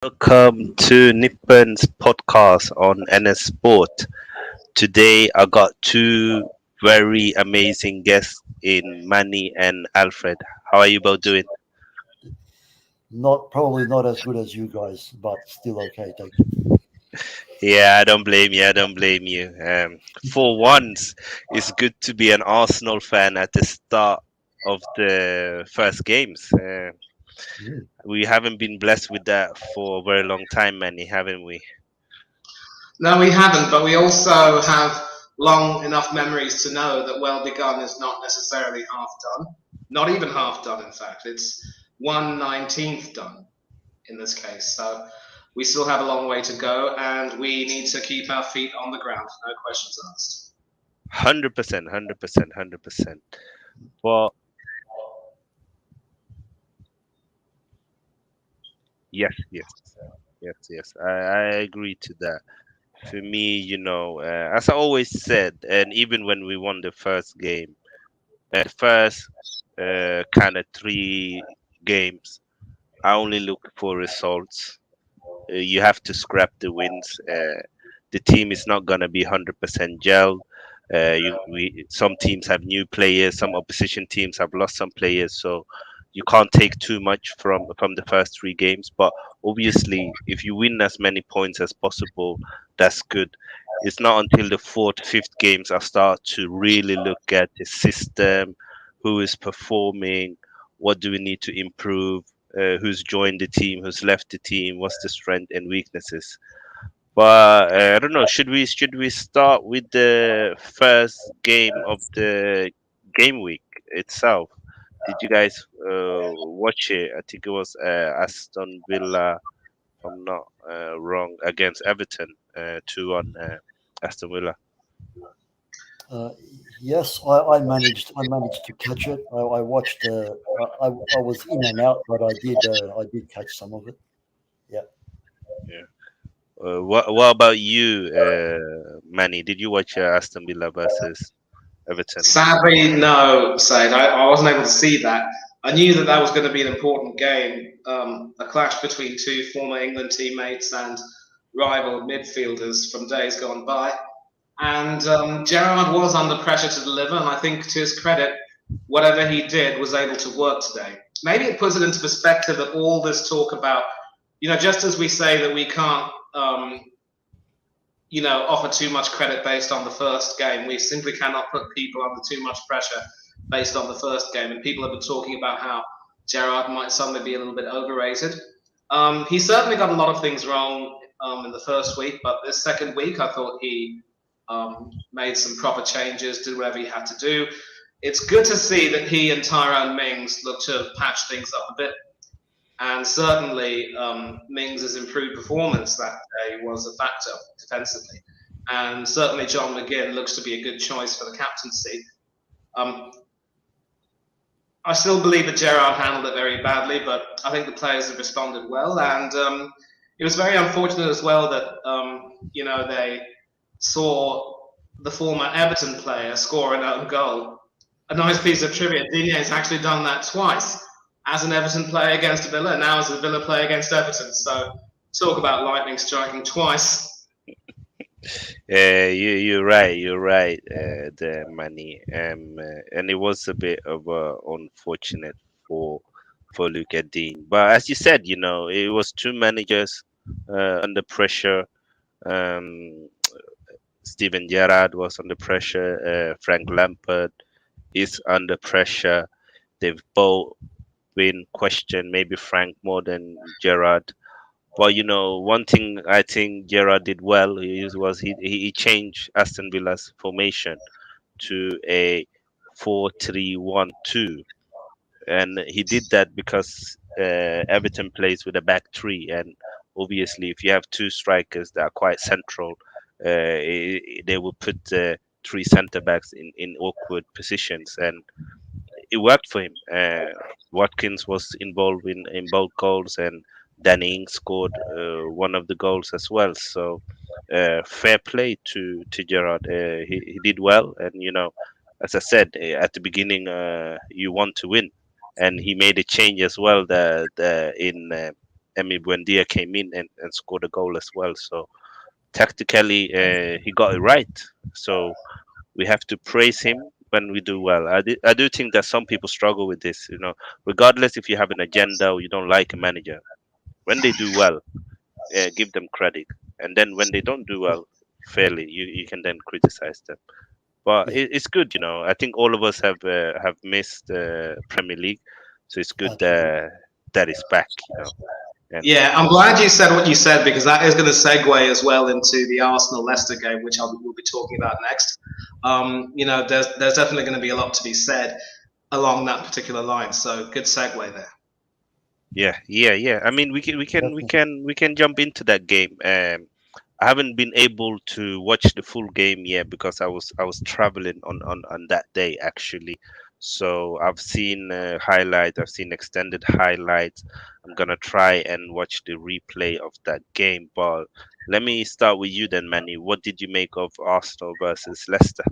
Welcome to Nippon's podcast on NS Sport. Today I got two very amazing guests in Manny and Alfred. How are you both doing? Not probably not as good as you guys, but still okay. Thank you. Yeah, I don't blame you. I don't blame you. For once, it's good to be an Arsenal fan at the start of the first games. Mm. We haven't been blessed with that for a very long time, Manny, haven't we? No, we haven't, but we also have long enough memories to know that well begun is not necessarily half done. Not even half done, in fact. It's 1/19th done in this case. So we still have a long way to go, and we need to keep our feet on the ground. No questions asked. 100%, 100%, 100%. But yes, yes, yes, yes. I agree to that. For me, as I always said, and even when we won the first game, first kind of three games, I only look for results. You have to scrap the wins. The team is not gonna be 100% gel. Some teams have new players, some opposition teams have lost some players, so you can't take too much from the first three games. But obviously, if you win as many points as possible, that's good. It's not until the fourth, fifth games I start to really look at the system, who is performing, what do we need to improve, who's joined the team, who's left the team, what's the strength and weaknesses. But I don't know. Should we start with the first game of the game week itself? Did you guys watch it? I think it was Aston Villa, if I'm not wrong, against Everton, 2-1 Aston Villa. Uh, yes, I managed to catch it. I watched. I was in and out, but I did catch some of it. Yeah. Yeah. What about you, Manny? Did you watch Aston Villa versus Everton? Sadly, no, Said. I wasn't able to see that. I knew that that was going to be an important game, a clash between two former England teammates and rival midfielders from days gone by. And Gerrard was under pressure to deliver, and I think to his credit, whatever he did was able to work today. Maybe it puts it into perspective that all this talk about, just as we say that we can't, offer too much credit based on the first game, we simply cannot put people under too much pressure based on the first game. And people have been talking about how Gerrard might suddenly be a little bit overrated. He certainly got a lot of things wrong in the first week, but this second week, I thought he made some proper changes, did whatever he had to do. It's good to see that he and Tyrone Mings look to have patched things up a bit. And certainly, Mings' improved performance that day was a factor defensively. And certainly, John McGinn looks to be a good choice for the captaincy. Um, I still believe that Gerrard handled it very badly, but I think the players have responded well. And it was very unfortunate as well that, they saw the former Everton player score an own goal. A nice piece of trivia: Digne's actually done that twice, as an Everton player against Villa, now as a Villa player against Everton. So talk about lightning striking twice. Yeah, you're right. You're right. The money, and it was a bit of unfortunate for Luka Dean. But as you said, it was two managers under pressure. Um, Steven Gerrard was under pressure. Frank Lampard is under pressure. They've both been questioned. Maybe Frank more than Gerrard. But one thing I think Gerrard did well was he changed Aston Villa's formation to a 4-3-1-2, and he did that because Everton plays with a back three, and obviously if you have two strikers that are quite central, they will put three centre backs in awkward positions, and it worked for him. Watkins was involved in both goals, and Danny Ings scored one of the goals as well. So fair play to Gerard. He did well, and as I said at the beginning, you want to win, and he made a change as well. The in Emi Buendia came in and scored a goal as well. So tactically, he got it right. So we have to praise him when we do well. I do think that some people struggle with this. Regardless if you have an agenda or you don't like a manager, when they do well, give them credit, and then when they don't do well, fairly, you can then criticize them. But Yeah, it's good. I think all of us have missed Premier League, so it's good absolutely. that it's back. And Yeah, I'm glad you said what you said because that is going to segue as well into the Arsenal Leicester game, which we'll be talking about next. There's definitely going to be a lot to be said along that particular line. So good segue there. yeah. I mean, Definitely. we can jump into that game. I haven't been able to watch the full game yet because I was traveling on that day actually. So I've seen highlights, I've seen extended highlights. I'm gonna try and watch the replay of that game. But let me start with you then, Manny. What did you make of Arsenal versus Leicester?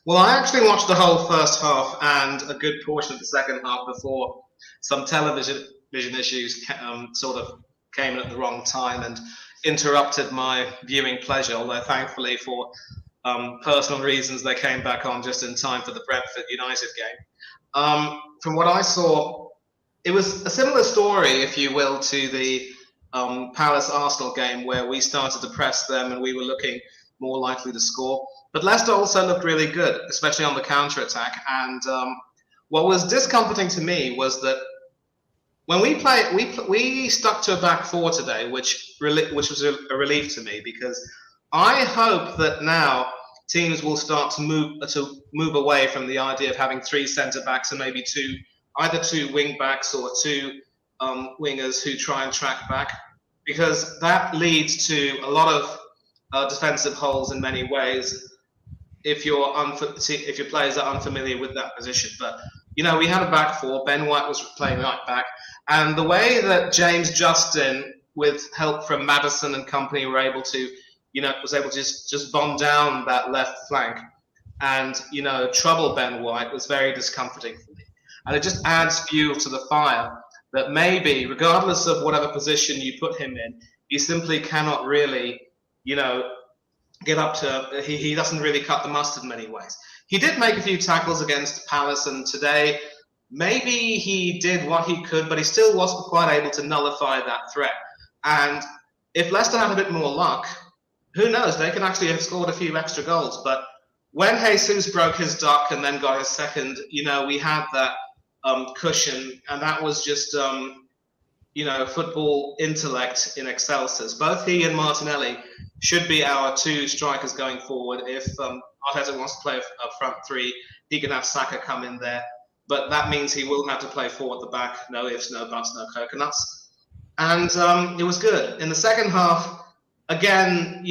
Well, I actually watched the whole first half and a good portion of the second half before some television issues sort of came in at the wrong time and interrupted my viewing pleasure. Although thankfully for personal reasons, they came back on just in time for the Brentford United game. From what I saw, it was a similar story, if you will, to the Palace Arsenal game where we started to press them and we were looking more likely to score. But Leicester also looked really good, especially on the counter attack. And what was discomforting to me was that when we played, we stuck to a back four today, which was a relief to me because I hope that now teams will start to move away from the idea of having three centre backs and maybe either two wing backs or two wingers who try and track back, because that leads to a lot of defensive holes in many ways if your players are unfamiliar with that position. But we had a back four. Ben White was playing right back, and the way that James Justin, with help from Maddison and company, were able to, was able to just bomb down that left flank and trouble Ben White was very discomforting for me. And it just adds fuel to the fire that maybe, regardless of whatever position you put him in, he simply cannot really, get up to. He doesn't really cut the mustard in many ways. He did make a few tackles against Palace, and today maybe he did what he could, but he still wasn't quite able to nullify that threat. And if Leicester had a bit more luck, who knows? They could actually have scored a few extra goals. But when Jesus broke his duck and then got his second, we had that cushion, and that was just football intellect in excelsis. Both he and Martinelli should be our two strikers going forward. If Arteta wants to play a front three, he can have Saka come in there. But that means he will have to play four at the back. No ifs, no buts, no coconuts. And it was good. In the second half, again,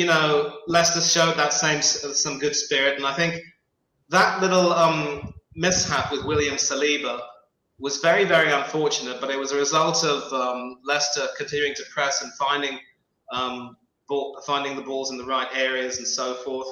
Leicester showed that some good spirit. And I think that little mishap with William Saliba was very, very unfortunate, but it was a result of Leicester continuing to press and finding the balls in the right areas and so forth.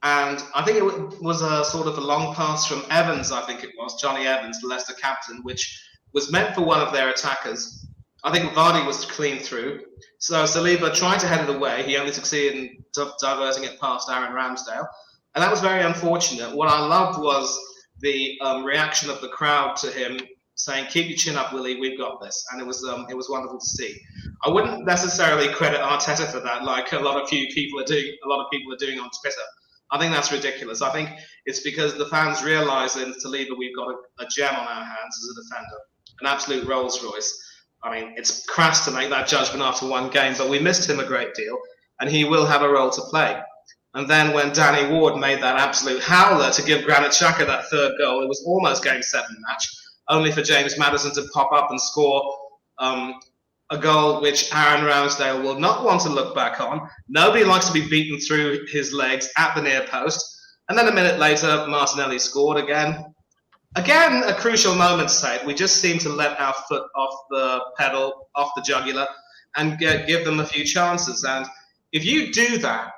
And I think it was a sort of a long pass from Evans, I think it was, Johnny Evans, the Leicester captain, which was meant for one of their attackers. I think Vardy was clean through. So Saliba tried to head it away. He only succeeded in diverting it past Aaron Ramsdale. And that was very unfortunate. What I loved was the reaction of the crowd to him saying, "Keep your chin up, Willie, we've got this." And it was wonderful to see. I wouldn't necessarily credit Arteta for that, like a lot of people are doing on Twitter. I think that's ridiculous. I think it's because the fans realise in Saliba we've got a gem on our hands as a defender, an absolute Rolls Royce. I mean, it's crass to make that judgment after one game, but we missed him a great deal, and he will have a role to play. And then when Danny Ward made that absolute howler to give Granit Xhaka that third goal, it was almost Game 7 match, only for James Maddison to pop up and score a goal which Aaron Ramsdale will not want to look back on. Nobody likes to be beaten through his legs at the near post. And then a minute later, Martinelli scored again. Again, a crucial moment, Said. We just seem to let our foot off the pedal, off the jugular, and give them a few chances. And if you do that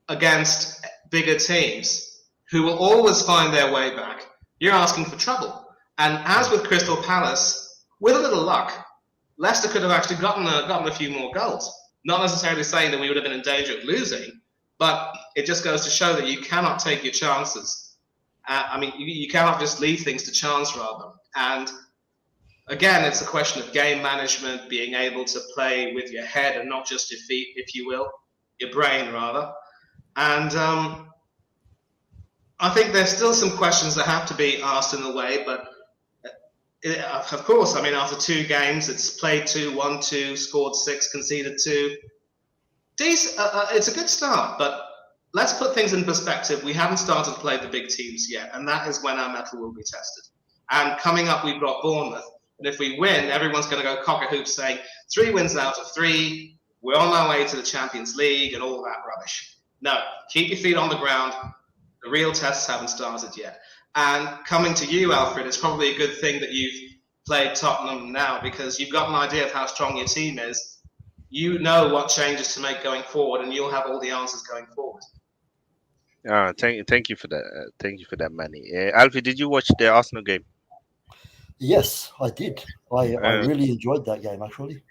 against bigger teams who will always find their way back, you're asking for trouble. And as with Crystal Palace, with a little luck, Leicester could have actually gotten a few more goals. Not necessarily saying that we would have been in danger of losing, but it just goes to show that you cannot take your chances. I mean, you cannot just leave things to chance rather. And again, it's a question of game management, being able to play with your head and not just your feet, if you will, your brain rather. And I think there's still some questions that have to be asked in the way, but of course, I mean, after 2 games, it's played 2, won 2, scored 6, conceded 2. It's a good start, but let's put things in perspective. We haven't started to play the big teams yet, and that is when our mettle will be tested. And coming up, we've got Bournemouth. And if we win, everyone's going to go cock-a-hoop saying 3 wins out of 3, we're on our way to the Champions League and all that rubbish. No, keep your feet on the ground. The real tests haven't started yet. And coming to you, Alfred, it's probably a good thing that you've played Tottenham now because you've got an idea of how strong your team is. You know what changes to make going forward, and you'll have all the answers going forward. Thank you for that. Thank you for that, Manny. Alfie, did you watch the Arsenal game? Yes, I did. I Uh, really enjoyed that game actually.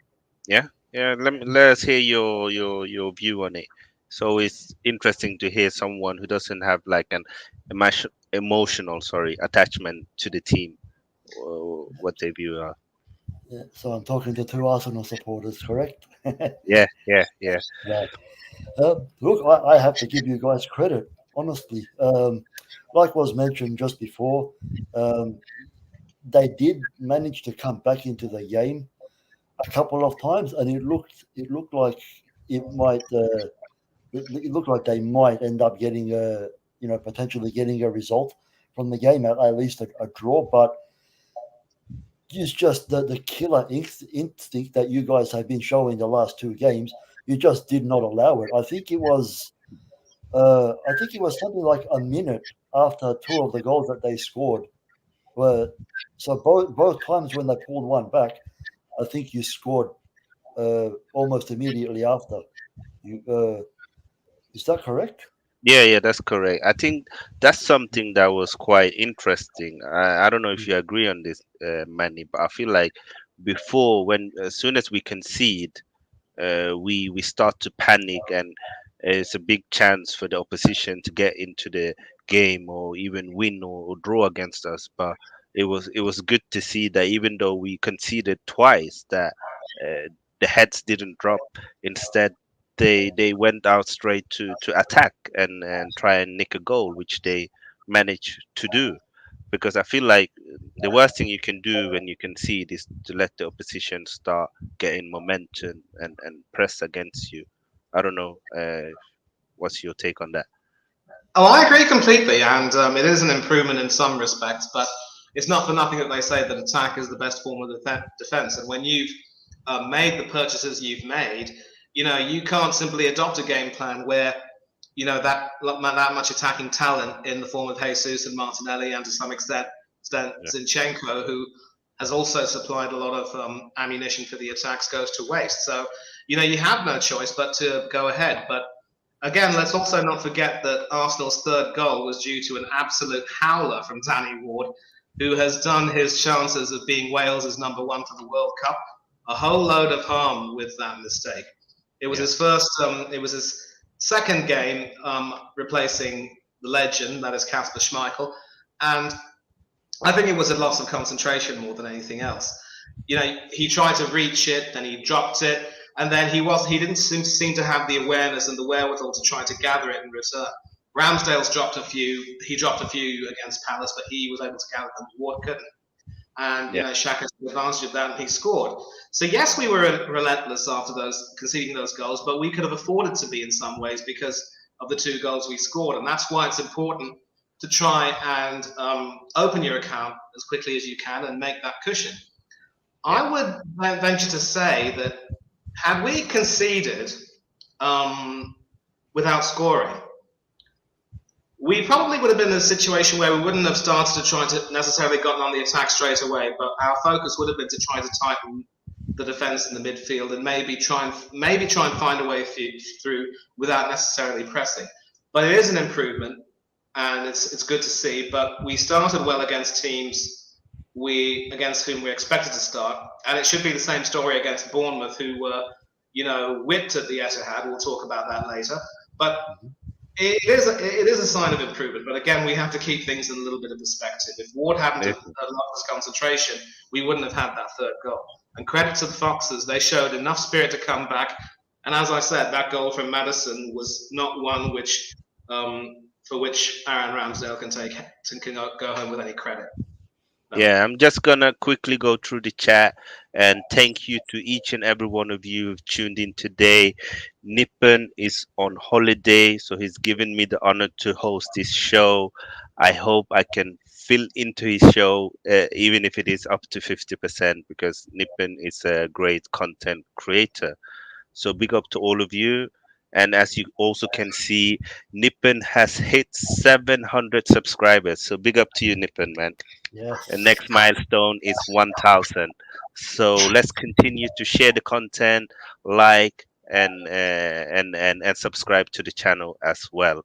yeah, yeah. Let's hear your view on it. So it's interesting to hear someone who doesn't have like an emotional, attachment to the team, what their view are. Yeah, so I'm talking to two Arsenal supporters, correct? Yeah, yeah, yeah, Right. Look, I have to give you guys credit, honestly. Like was mentioned just before, um, they did manage to come back into the game a couple of times, and it looked like it might it looked like they might end up getting potentially getting a result from the game, at least a draw. But it's just the killer instinct that you guys have been showing the last 2 games. You just did not allow it. I think it was something like a minute after 2 of the goals that they scored. Were so both times when they pulled one back, I think you scored almost immediately after. You is that correct? yeah, yeah. That's correct. I think that's something that was quite interesting. I don't know if Mm. you agree on this, Manny, but I feel like before, when as soon as we concede, we start to panic, and it's a big chance for the opposition to get into the game or even win or draw against us. But it was good to see that even though we conceded twice, that the heads didn't drop. Instead, they went out straight to attack and try and nick a goal, which they managed to do. Because I feel like the worst thing you can do when you concede is to let the opposition start getting momentum and press against you. I don't know. What's your take on that? Oh, I agree completely, and it is an improvement in some respects, but it's not for nothing that they say that attack is the best form of defense. And when you've made the purchases you've made, you can't simply adopt a game plan where that much attacking talent in the form of Jesus and Martinelli, and to some extent Yeah, Zinchenko, who has also supplied a lot of ammunition for the attacks, goes to waste. So you have no choice but to go ahead. But again, let's also not forget that Arsenal's third goal was due to an absolute howler from Danny Ward, who has done his chances of being Wales's #1 for the World Cup a whole load of harm with that mistake. It was yeah, his first. It was his second game replacing the legend, that is Kasper Schmeichel, and I think it was a loss of concentration more than anything else. He tried to reach it, then he dropped it, and then he didn't seem to have the awareness and the wherewithal to try to gather it in return. Ramsdale's dropped a few. He dropped a few against Palace, but he was able to gather them. Ward couldn't. And yeah, Xhaka took advantage of that, and he scored. So yes, we were relentless after conceding those goals, but we could have afforded to be in some ways because of the 2 goals we scored, and that's why it's important to try and open your account as quickly as you can and make that cushion. yeah, I would venture to say that had we conceded without scoring, we probably would have been in a situation where we wouldn't have started to try to necessarily gotten on the attack straight away, but our focus would have been to try to tighten the defence in the midfield and maybe try and find a way through without necessarily pressing. But it is an improvement, and it's good to see. But we started well against teams we against whom we expected to start, and it should be the same story against Bournemouth, who were, whipped at the Etihad. We'll talk about that later, but Mhm. it is a sign of improvement. But again, we have to keep things in a little bit of perspective. If Ward hadn't have Definitely. lost his concentration, we wouldn't have had that third goal. And credit to the Foxes, they showed enough spirit to come back. And as I said, that goal from Madison was not one for which Aaron Ramsdale can go home with any credit. No. Yeah, I'm just gonna quickly go through the chat and thank you to each and every one of you who've tuned in today. Nippon is on holiday, so he's given me the honor to host this show. I hope I can fill into his show, even if it is up to 50%, because Nippon is a great content creator. So big up to all of you. And as you also can see, Nippon has hit 700 subscribers. So big up to you, Nippon, man. The Yes. next milestone is 1000. So let's continue to share the content, like, and subscribe to the channel as well.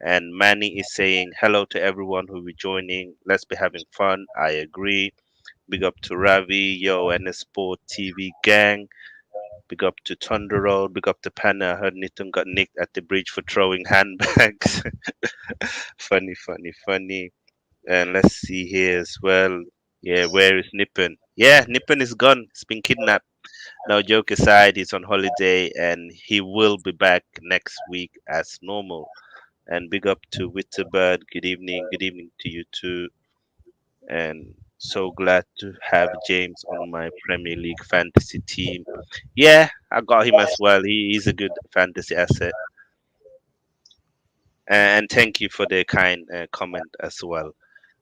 And Manny is saying hello to everyone who will be joining. Let's be having fun. I agree. Big up to Ravi, Yo, and the Sport TV gang. Big up to Thunder Road. Big up to Panna. I heard Nitin got nicked at the bridge for throwing handbags. Funny, funny, funny. And let's see here as well. Yeah, where is Nippon? Yeah, Nippon is gone. He's been kidnapped. Now, joke aside, he's on holiday and he will be back next week as normal. And big up to Witterbird. Good evening. Good evening to you too. And so glad to have James on my Premier League fantasy team. Yeah, I got him as well. He's a good fantasy asset. And thank you for the kind comment as well.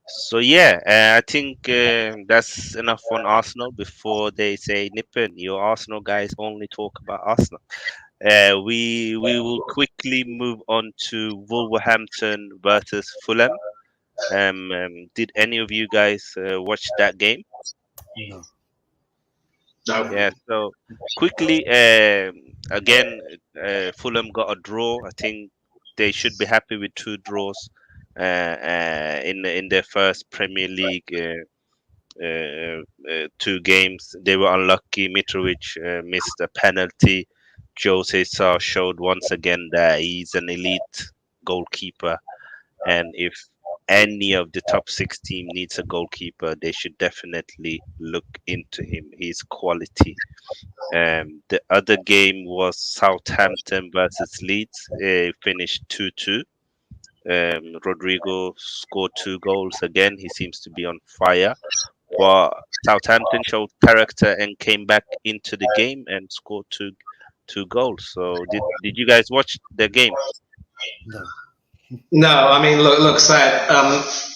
So yeah, I think that's enough on Arsenal before they say, Nippon, your Arsenal guys only talk about Arsenal. We will quickly move on to Wolverhampton versus Fulham. Did any of you guys watch that game? No. No. Yeah. So quickly, again, Fulham got a draw. I think they should be happy with two draws in their first Premier League. Two games. They were unlucky. Mitrovic missed a penalty. Jose Sa showed once again that he's an elite goalkeeper, and if any of the top six team needs a goalkeeper, they should definitely look into him. He's quality. The other game was Southampton versus Leeds. It finished 2-2. Rodrigo scored two goals again. He seems to be on fire. But Southampton showed character and came back into the game and scored two goals. So did you guys watch the game? No. No, I mean, look, Sad.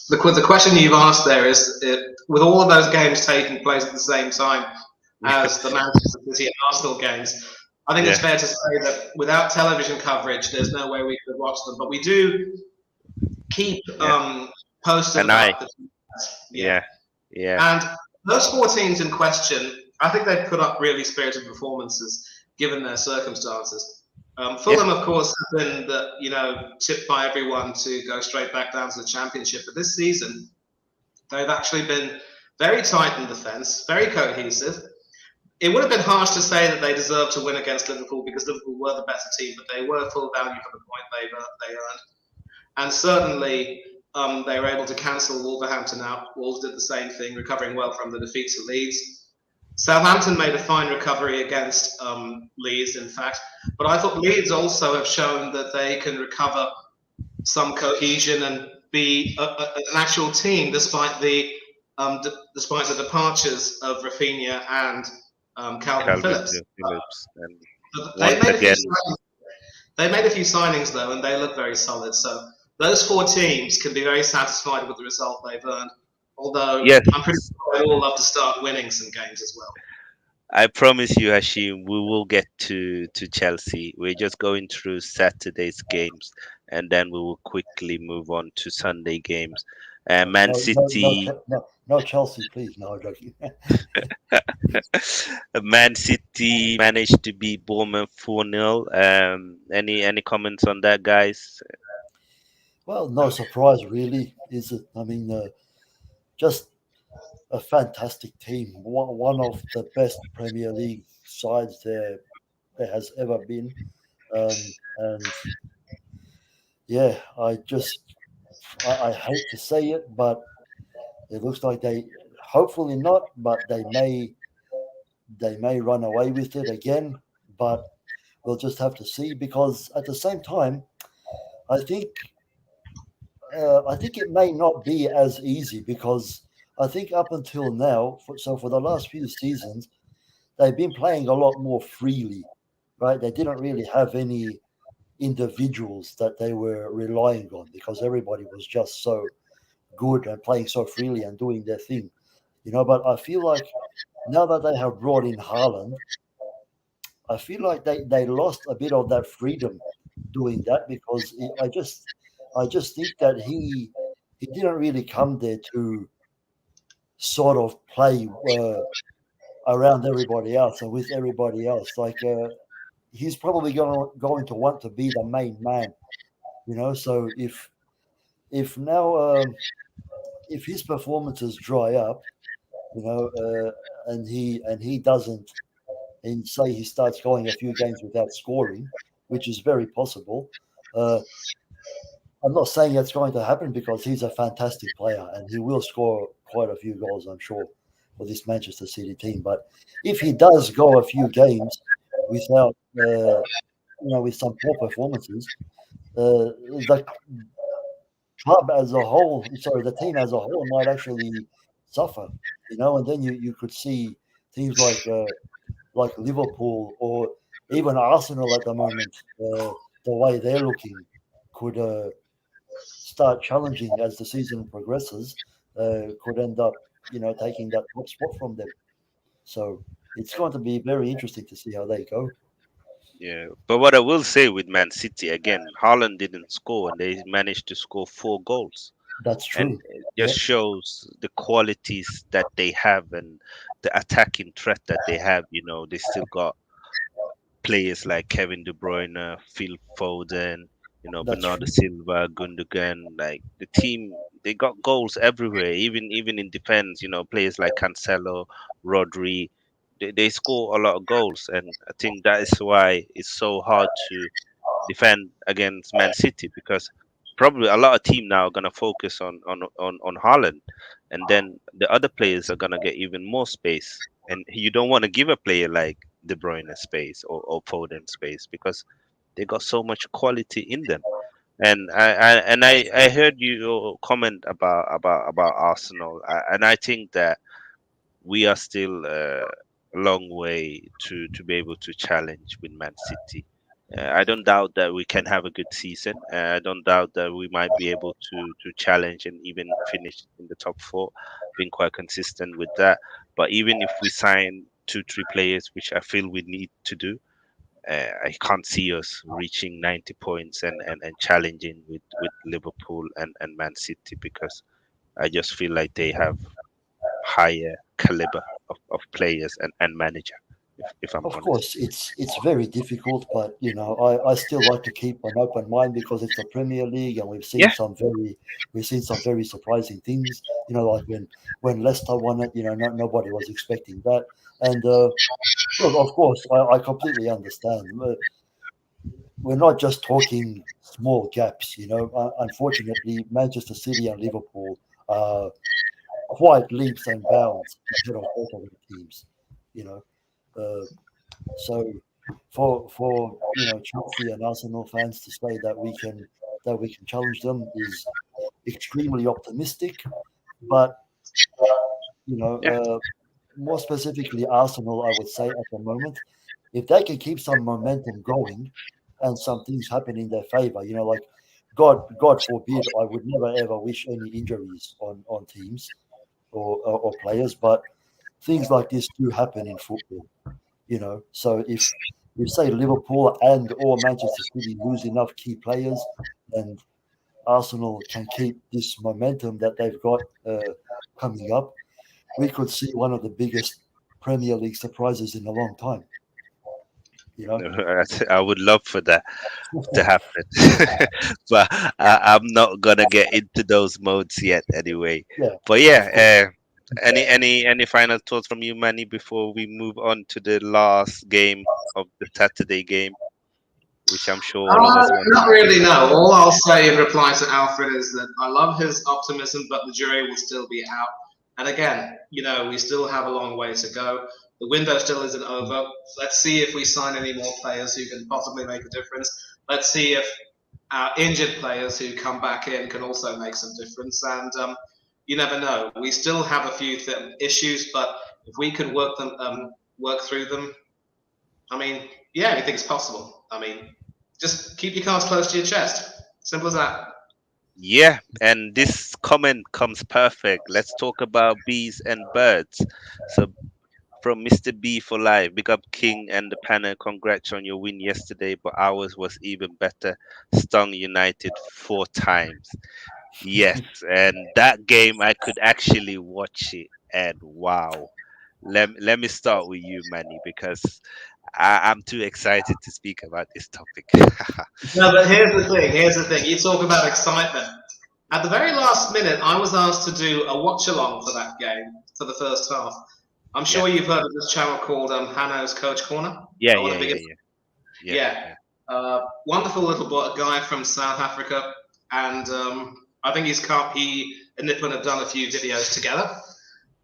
The question you've asked there is, with all of those games taking place at the same time as the Manchester City and Arsenal games, I think it's Yeah, fair to say that without television coverage, there's no way we could watch them. But we do keep yeah. posted And I, about the yeah. yeah, yeah, And those four teams in question, I think they've put up really spirited performances given their circumstances. yeah, Fulham, of course, have been tipped by everyone to go straight back down to the Championship. But this season, they've actually been very tight in defence, very cohesive. It would have been harsh to say that they deserved to win against Liverpool because Liverpool were the better team, but they were full value for the point they earned. And certainly, they were able to cancel Wolverhampton out. Wolves did the same thing, recovering well from the defeats at Leeds. Southampton made a fine recovery against Leeds, in fact. But I thought Leeds also have shown that they can recover some cohesion and be an actual team despite the departures of Rafinha and Calvin Calvin Phillips. Phillips. And They once made a few again, signings. They made a few signings though, and they look very solid. So those four teams can be very satisfied with the result they've earned. Although yes, I'm pretty sure they'd all love to start winning some games as well. I promise you, Hashim, we will get to Chelsea. We're just going through Saturday's games, and then we will quickly move on to Sunday games. Man No, no, no, City, no, no, Chelsea, please. No, I'm joking. Man City managed to beat Bournemouth 4-0. Any comments on that, guys? Well, no surprise, really, is it? I mean, just a fantastic team, one of the best Premier League sides there has ever been. And yeah, I hate to say it, but it looks like hopefully not, but they may run away with it again. But we'll just have to see, because at the same time, I think I think it may not be as easy, because I think up until now, for the last few seasons, they've been playing a lot more freely, right? They didn't really have any individuals that they were relying on, because everybody was just so good and playing so freely and doing their thing, But I feel like now that they have brought in Haaland, I feel like they lost a bit of that freedom doing that, because I just think that he didn't really come there to sort of play around everybody else and with everybody else. Like he's probably going to want to be the main man, So if now if his performances dry up, and he doesn't, and say he starts going a few games without scoring, which is very possible. Uh, I'm not saying that's going to happen, because he's a fantastic player and he will score quite a few goals, I'm sure, for this Manchester City team. But if he does go a few games without, with some poor performances, the club as a whole, sorry, the team as a whole might actually suffer, and then you could see teams like Liverpool or even Arsenal at the moment, the way they're looking, could start challenging as the season progresses, could end up, taking that top spot from them. So it's going to be very interesting to see how they go. Yeah, but what I will say with Man City again, Haaland didn't score, and they managed to score 4 goals, That's and true. it just Yeah, shows the qualities that they have and the attacking threat that they have. They still got players like Kevin De Bruyne, Phil Foden, that's Bernardo true. Silva, Gundogan. Like the team, they got goals everywhere. Even in defense, players like Cancelo, Rodri, they score a lot of goals, and I think that is why it's so hard to defend against Man City, because probably a lot of team now are gonna focus on Haaland, and then the other players are gonna get even more space, and you don't want to give a player like De Bruyne space or Foden space, because they got so much quality in them. And I heard you comment about Arsenal, and I think that we are still a long way to be able to challenge with Man City. I don't doubt that we can have a good season. I don't doubt that we might be able to challenge and even finish in the top four. Been quite consistent with that. But even if we sign 2, 3 players, which I feel we need to do, I can't see us reaching 90 points and challenging with Liverpool and Man City, because I just feel like they have higher caliber of players and manager, if I'm Of honest. course, it's very difficult, but I still like to keep an open mind, because it's the Premier League, and Yeah, we've seen some very surprising things. Like when Leicester won it, nobody was expecting that. And look, of course, I completely understand. We're not just talking small gaps. Unfortunately, Manchester City and Liverpool are quite leaps and bounds ahead of both of the teams. You know, uh, so for Chelsea and Arsenal fans to say that we can challenge them is extremely optimistic. But you know, yeah, uh, more specifically, Arsenal, I would say at the moment, if they can keep some momentum going and some things happen in their favor, like God forbid, I would never ever wish any injuries on teams or players, but things like this do happen in football. So if say Liverpool and or Manchester City lose enough key players, and Arsenal can keep this momentum that they've got coming up, we could see one of the biggest Premier League surprises in a long time. You know, I would love for that to happen, but I'm not gonna get into those modes yet anyway. yeah, But of course. yeah, Any final thoughts from you, Manny, before we move on to the last game of the Saturday game, which I'm sure all of us want to Not talk really, about? no. All I'll say in reply to Alfred is that I love his optimism, but the jury will still be out. And again, we still have a long way to go. The window still isn't over. Let's see if we sign any more players who can possibly make a difference. Let's see if our injured players who come back in can also make some difference. And you never know. We still have a few issues, but if we can work through them, I mean, yeah, anything's possible. I mean, just keep your cards close to your chest. Simple as that. Yeah, and this comment comes perfect. Let's talk about bees and birds. So from Mr. B for life, big up King and the panel. Congrats on your win yesterday, but ours was even better. Stung United 4 times. Yes, and that game I could actually watch it, and wow. Let me start with you, Manny, because I'm too excited to speak about this topic. No, but here's the thing. Here's the thing. You talk about excitement. At the very last minute, I was asked to do a watch along for that game for the first half. I'm Yeah, sure you've heard of this channel called Hanno's Coach Corner. yeah, I want yeah, to yeah, begin. yeah, yeah, Yeah, yeah. wonderful little guy from South Africa, and I think he and Nippon have done a few videos together.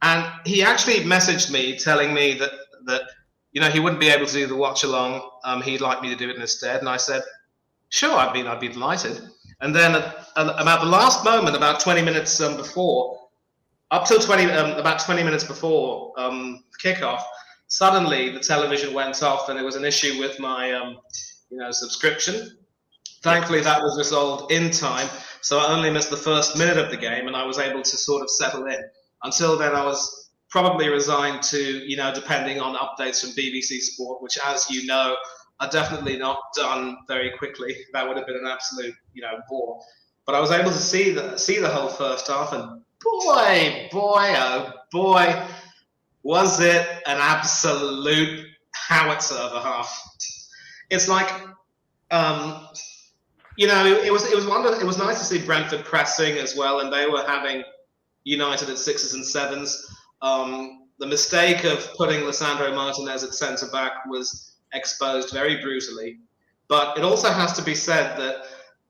And he actually messaged me telling me that he wouldn't be able to do the watch along. He'd like me to do it instead, and I said, sure, I'd be delighted. And then about the last moment, about 20 minutes before, up till about 20 minutes before kickoff, suddenly the television went off, and there was an issue with my subscription. Yeah. Thankfully, that was resolved in time, so I only missed the first minute of the game, and I was able to sort of settle in. Until then, I was probably resigned to, depending on updates from BBC Sport, which, as you know, are definitely not done very quickly. That would have been an absolute, bore. But I was able to see the whole first half, and boy, oh boy, was it an absolute howitzer of a half. It's like, it was wonderful. It was nice to see Brentford pressing as well, and they were having United at sixes and sevens. The mistake of putting Lisandro Martinez at centre back was exposed very brutally. But it also has to be said that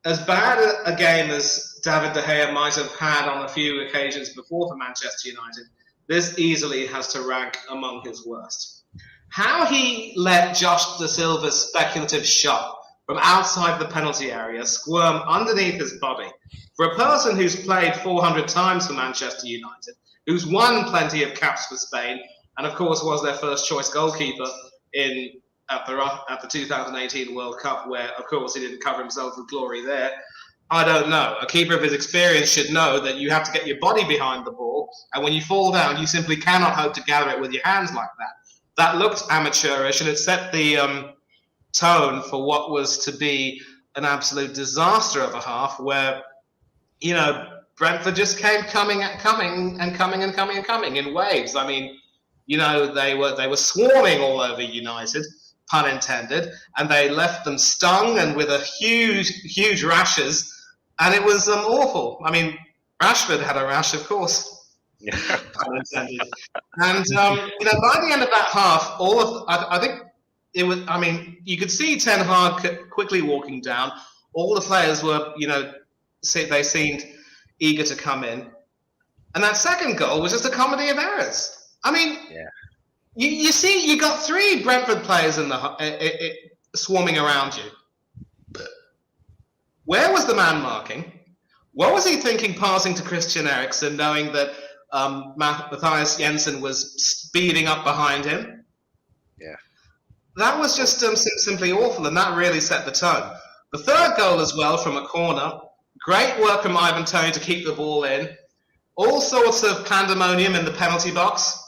as bad a game as David De Gea might have had on a few occasions before for Manchester United, this easily has to rank among his worst. How he let Josh Da Silva's speculative shot from outside the penalty area squirm underneath his body. For a person who's played 400 times for Manchester United, who's won plenty of caps for Spain, and of course was their first choice goalkeeper at the 2018 World Cup, where of course he didn't cover himself with glory there. I don't know. A keeper of his experience should know that you have to get your body behind the ball, and when you fall down, you simply cannot hope to gather it with your hands like that. That looked amateurish, and it set the tone for what was to be an absolute disaster of a half, where Brentford just came coming in waves. I mean, they were swarming all over United, pun intended, and they left them stung and with a huge rashes, and it was awful. I mean, Rashford had a rash, of course. Yeah. Pun intended. And by the end of that half, I think it was. I mean, you could see Ten Hag quickly walking down. All the players were, they seemed eager to come in, and that second goal was just a comedy of errors. I mean, Yeah. you see, you got 3 Brentford players in the swarming around you. Where was the man marking? What was he thinking passing to Christian Eriksen, knowing that Matthias Jensen was speeding up behind him? Yeah. That was just simply awful, and that really set the tone. The third goal as well from a corner. Great work from Ivan Toney to keep the ball in. All sorts of pandemonium in the penalty box.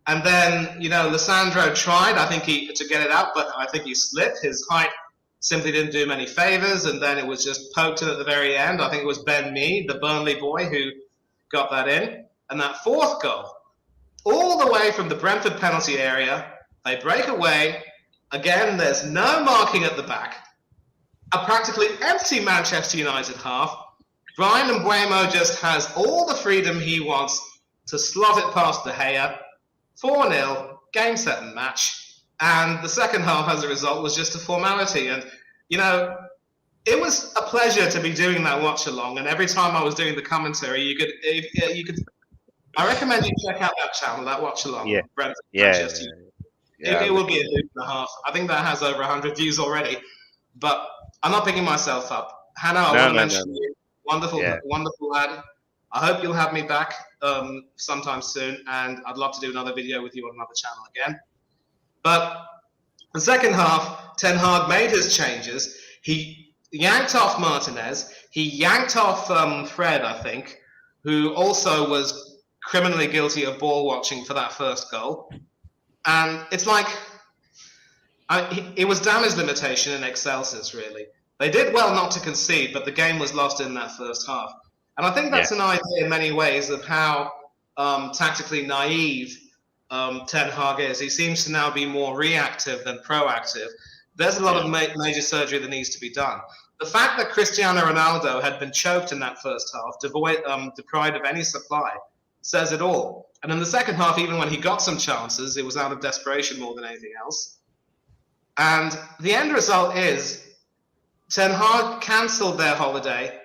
And then, Lisandro tried, to get it out, but I think he slipped. His height simply didn't do him any favours, and then it was just poked in at the very end. I think it was Ben Mee, the Burnley boy, who got that in. And that fourth goal, all the way from the Brentford penalty area, they break away. Again, there's no marking at the back. A practically empty Manchester United half. Brian Mbeumo just has all the freedom he wants to slot it past De Gea. 4-0, game, set, and match. And the second half, as a result, was just a formality. And, you know, it was a pleasure to be doing that watch along. And every time I was doing the commentary, you could. I recommend you check out that channel, that watch Yeah, along, Brentford yeah, Manchester. yeah. It I'll will look be a into it. hoop and a half. I think that has over 100 views already. But I'm not picking myself up. Hannah, I No, want to no, no, mention no. you. Wonderful, Yeah, wonderful lad. I hope you'll have me back sometime soon, and I'd love to do another video with you on another channel again. But the second half, Ten Hag made his changes. He yanked off Martinez. He yanked off Fred, I think, who also was criminally guilty of ball watching for that first goal. And it's like it was damage limitation in Excelsis, really. They did well not to concede, but the game was lost in that first half. And I think yeah, that's an idea in many ways of how tactically naive Ten Hag is. He seems to now be more reactive than proactive. There's a lot yeah, of major surgery that needs to be done. The fact that Cristiano Ronaldo had been choked in that first half, deprived of any supply, says it all. And in the second half, even when he got some chances, it was out of desperation more than anything else. And the end result is Ten Hag cancelled their holiday,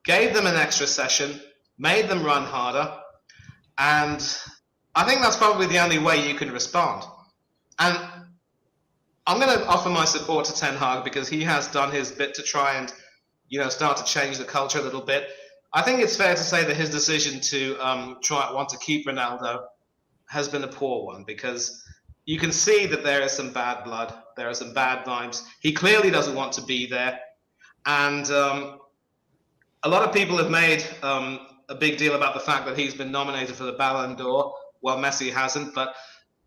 gave them an extra session, made them run harder, and I think that's probably the only way you can respond. And I'm going to offer my support to Ten Hag because he has done his bit to try and, start to change the culture a little bit. I think it's fair to say that his decision to want to keep Ronaldo has been a poor one because you can see that there is some bad blood, there are some bad vibes. He clearly doesn't want to be there, and a lot of people have made a big deal about the fact that he's been nominated for the Ballon d'Or, while Messi hasn't. But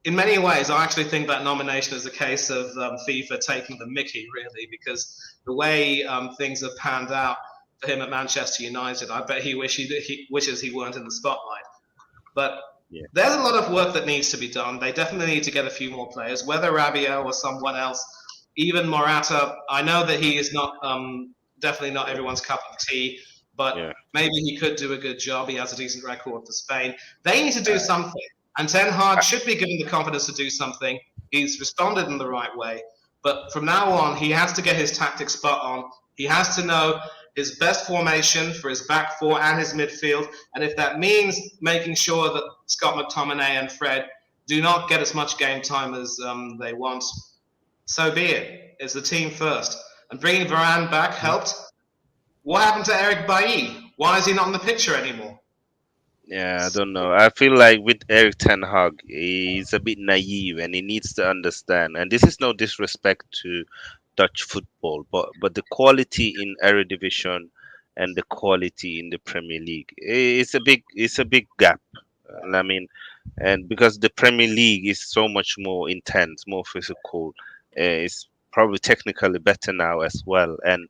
in many ways, I actually think that nomination is a case of FIFA taking the mickey, really, because the way things have panned out for him at Manchester United, I bet he wishes he weren't in the spotlight. But yeah. there's a lot of work that needs to be done. They definitely need to get a few more players, whether Rabiot or someone else. Even Morata, I know that he is not definitely not everyone's cup of tea, but Yeah. maybe he could do a good job. He has a decent record for Spain. They need to do Uh, something, and Ten Hag uh, should be given the confidence to do something. He's responded in the right way, but from now on, he has to get his tactics spot on. He has to know his best formation for his back four and his midfield, and if that means making sure that Scott McTominay and Fred do not get as much game time as they want, so be it. It's the team first. And bringing Varane back helped. What happened to Eric Bailly? Why is he not in the picture anymore? yeah, I don't know. I feel like with Eric Ten Hag, he's a bit naive and he needs to understand. And this is no disrespect to Dutch football, but the quality in Eredivisie and the quality in the Premier League, it's a big gap. And I mean, and because the Premier League is so much more intense, more physical, it's probably technically better now as well. And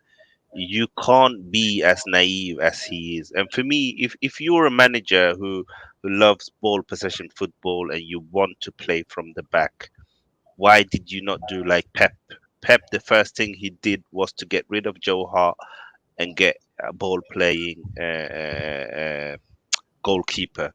you can't be as naive as he is. And for me, if you're a manager who loves ball possession football and you want to play from the back, why did you not do like Pep? Pep, the first thing he did was to get rid of Joe Hart and get a ball playing goalkeeper.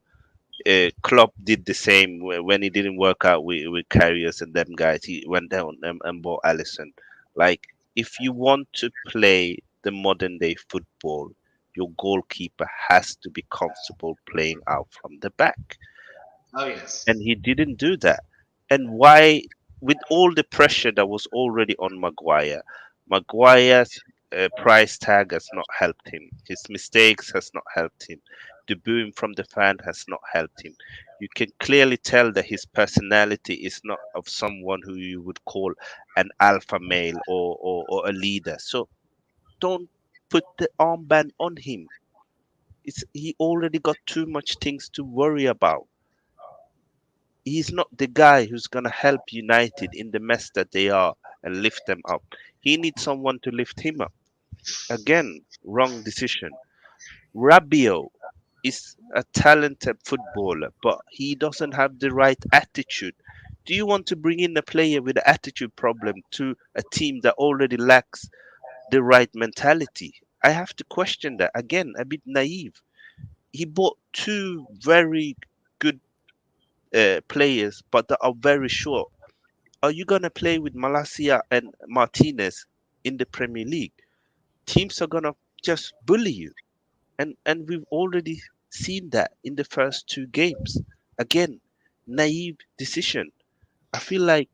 Klopp did the same when he didn't work out with Karius and them guys. He went down and bought Allison. Like, if you want to play the modern day football, your goalkeeper has to be comfortable playing out from the back. Oh, yes. And he didn't do that. And why, with all the pressure that was already on Maguire's price tag has not helped him. His mistakes has not helped him. The booing from the fan has not helped him. You can clearly tell that his personality is not of someone who you would call an alpha male or a leader. So don't put the armband on him. He already got too much things to worry about. He's not the guy who's going to help United in the mess that they are and lift them up. He needs someone to lift him up. Again, wrong decision. Rabiot is a talented footballer, but he doesn't have the right attitude. Do you want to bring in a player with an attitude problem to a team that already lacks the right mentality? I have to question that. Again, a bit naive. He bought two very good players, but that are very short. Are you gonna play with Malacia and Martinez in the Premier League? Teams are gonna just bully you, and we've already seen that in the first two games. Again, naive decision. I feel like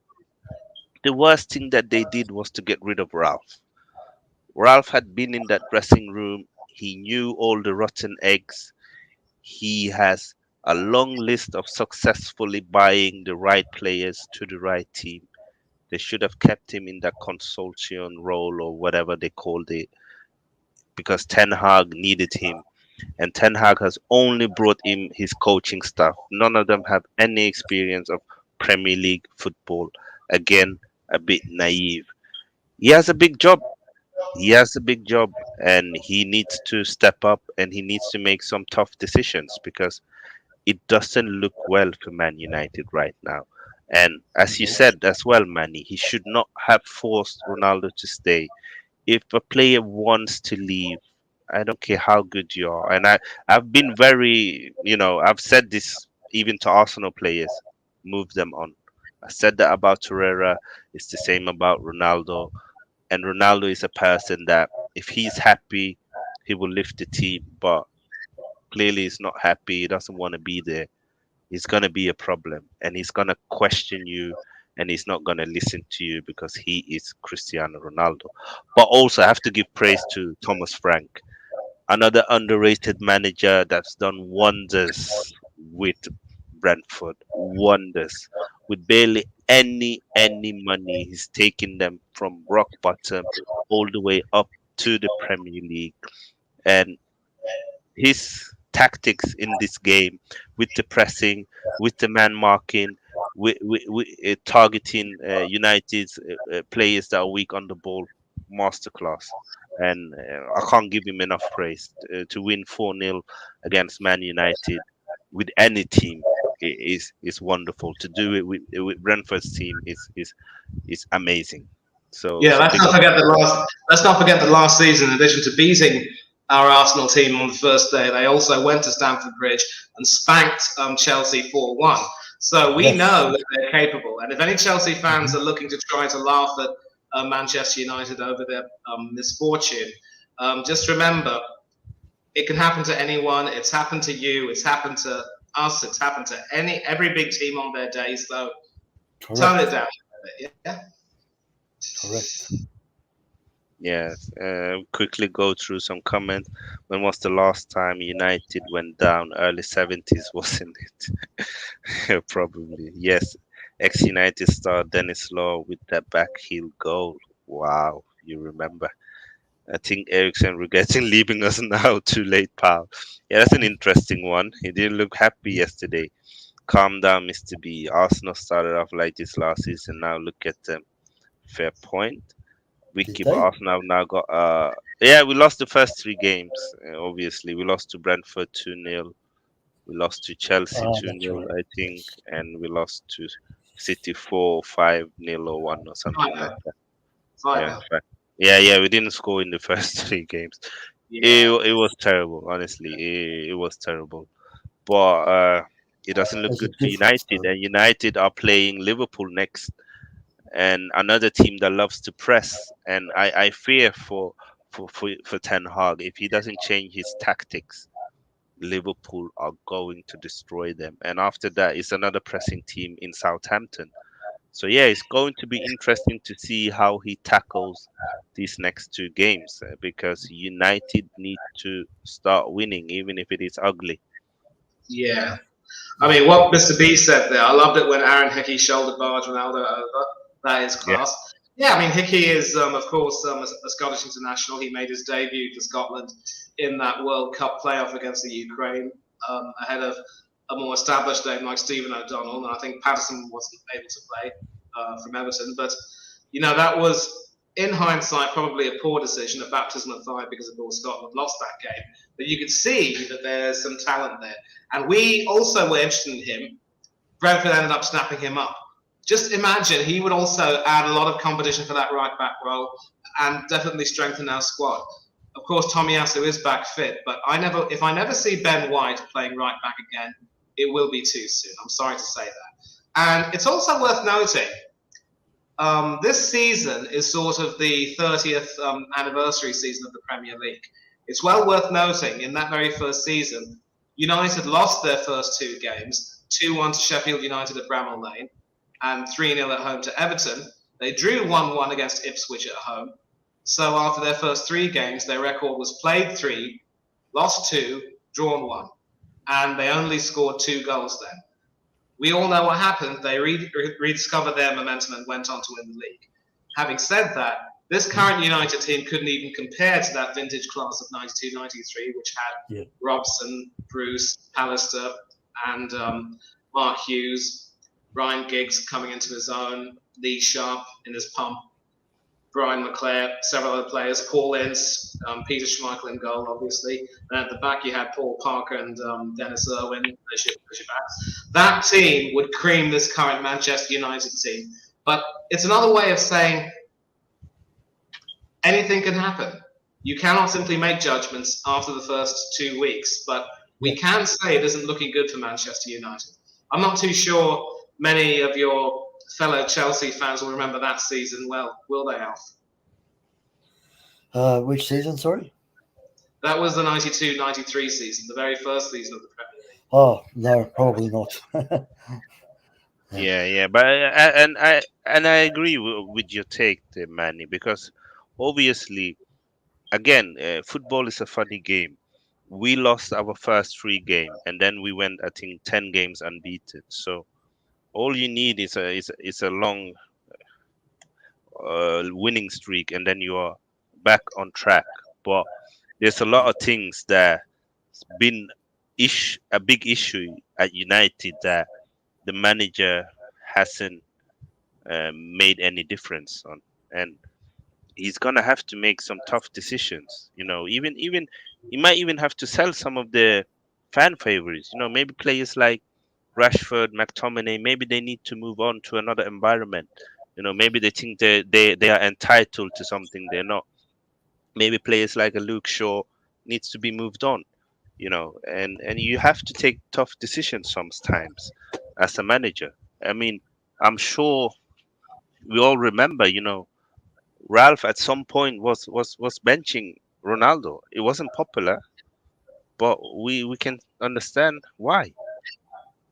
the worst thing that they did was to get rid of Ralph. Ralph had been in that dressing room. He knew all the rotten eggs. He has a long list of successfully buying the right players to the right team. They should have kept him in that consultation role or whatever they called it because Ten Hag needed him. And Ten Hag has only brought in his coaching staff. None of them have any experience of Premier League football. Again, a bit naive. He has a big job. He has a big job and he needs to step up and he needs to make some tough decisions because it doesn't look well for Man United right now. And as you No. said as well, Manny, he should not have forced Ronaldo to stay. If a player wants to leave, I don't care how good you are. And I've been very, I've said this even to Arsenal players, move them on. I said that about Torreira. It's the same about Ronaldo. And Ronaldo is a person that if he's happy, he will lift the team. But clearly, he's not happy. He doesn't want to be there. He's gonna be a problem, and he's gonna question you, and he's not gonna listen to you because he is Cristiano Ronaldo. But also, I have to give praise to Thomas Frank, another underrated manager that's done wonders with Brentford. Wonders with barely any money. He's taken them from rock bottom all the way up to the Premier League, and his tactics in this game with the pressing, with the man marking, with targeting United's players that are weak on the ball, masterclass. And I can't give him enough praise. To win 4-0 against Man United with any team is wonderful. To do it with Brentford's team is amazing. So Yeah, so big up. let's not forget the last season. In addition to beating our Arsenal team on the first day, they also went to Stamford Bridge and spanked Chelsea 4-1. So we Yes. know that they're capable. And if any Chelsea fans Mhm. are looking to try to laugh at Manchester United over their misfortune, just remember it can happen to anyone. It's happened to you. It's happened to us. It's happened to every big team on their day. So tone it Correct. down a bit. Yeah. Correct. Yes, quickly go through some comments. When was the last time United went down? Early 70s, wasn't it? Probably. Yes. Ex-United star Dennis Law with that back heel goal. Wow, you remember. I think Ericsson regretting leaving us now. Too late, pal. Yeah, that's an interesting one. He didn't look happy yesterday. Calm down, Mr. B. Arsenal started off like this last season. Now look at them. Fair point. Did Wiki, but they? Arsenal have now got yeah, we lost the first three games. Obviously, we lost to Brentford 2-0. We lost to Chelsea Ah, two that's nil right. I think, Yes. and we lost to City 4-5-0 or 1 or Five something like now. that. Five Yeah, now. yeah. We didn't score in the first three games. It Yeah. it was terrible, honestly. It was terrible. But it doesn't look There's a good for difference, United, though. and United are playing Liverpool next, and another team that loves to press. And I fear for Ten Hag if he doesn't change his tactics. Liverpool are going to destroy them. And after that, it's another pressing team in Southampton. So yeah, it's going to be interesting to see how he tackles these next two games because United need to start winning, even if it is ugly. Yeah. I Yeah. mean, what Mr. B said there, I loved it when Aaron Hickey shoulder barged Ronaldo over. That is Yeah, class. Yeah, I mean, Hickey is, of course, a Scottish international. He made his debut for Scotland in that World Cup playoff against the Ukraine ahead of a more established name like Stephen O'Donnell. And I think Patterson wasn't able to play from Everton. But, that was, in hindsight, probably a poor decision, a baptism of fire because, of course, Scotland lost that game. But you could see that there's some talent there. And we also were interested in him. Brentford ended up snapping him up. Just imagine he would also add a lot of competition for that right back role and definitely strengthen our squad. Of course, Tomiyasu is back fit, but if I never see Ben White playing right back again, it will be too soon. I'm sorry to say that. And it's also worth noting this season is sort of the 30th anniversary season of the Premier League. It's well worth noting in that very first season, United lost their first two games, 2-1 to Sheffield United at Bramall Lane and 3-0 at home to Everton. They drew 1-1 against Ipswich at home. So after their first three games, their record was played 3, lost 2, drawn 1. And they only scored 2 goals then. We all know what happened. They rediscovered their momentum and went on to win the league. Having said that, this current United team couldn't even compare to that vintage class of 92-93, which had Robson, Bruce, Pallister, and Mark Hughes, Ryan Giggs coming into his own, Lee Sharp in his pump, Brian McClare, several other players, Paul Ince, Peter Schmeichel in goal, obviously. And at the back, you had Paul Parker and Dennis Irwin. That team would cream this current Manchester United team. But it's another way of saying anything can happen. You cannot simply make judgments after the first 2 weeks, but we can say it isn't looking good for Manchester United. I'm not too sure many of your fellow Chelsea fans will remember that season well, will they, Alf? Which season, sorry? That was the 92-93 season, the very first season of the Premier League. Oh, no, probably not. Yeah, but I agree with your take there, Manny, because obviously, again, football is a funny game. We lost our first 3 games, and then we went, I think, 10 games unbeaten. So all you need is a long winning streak, and then you are back on track. But there's a lot of things that been a big issue at United that the manager hasn't made any difference on, and he's gonna have to make some tough decisions. Even he might even have to sell some of the fan favorites. Maybe players like Rashford, McTominay, maybe they need to move on to another environment. Maybe they think they are entitled to something they're not. Maybe players like a Luke Shaw needs to be moved on. And you have to take tough decisions sometimes as a manager. I mean, I'm sure we all remember, Ralph at some point was benching Ronaldo. It wasn't popular, but we can understand why.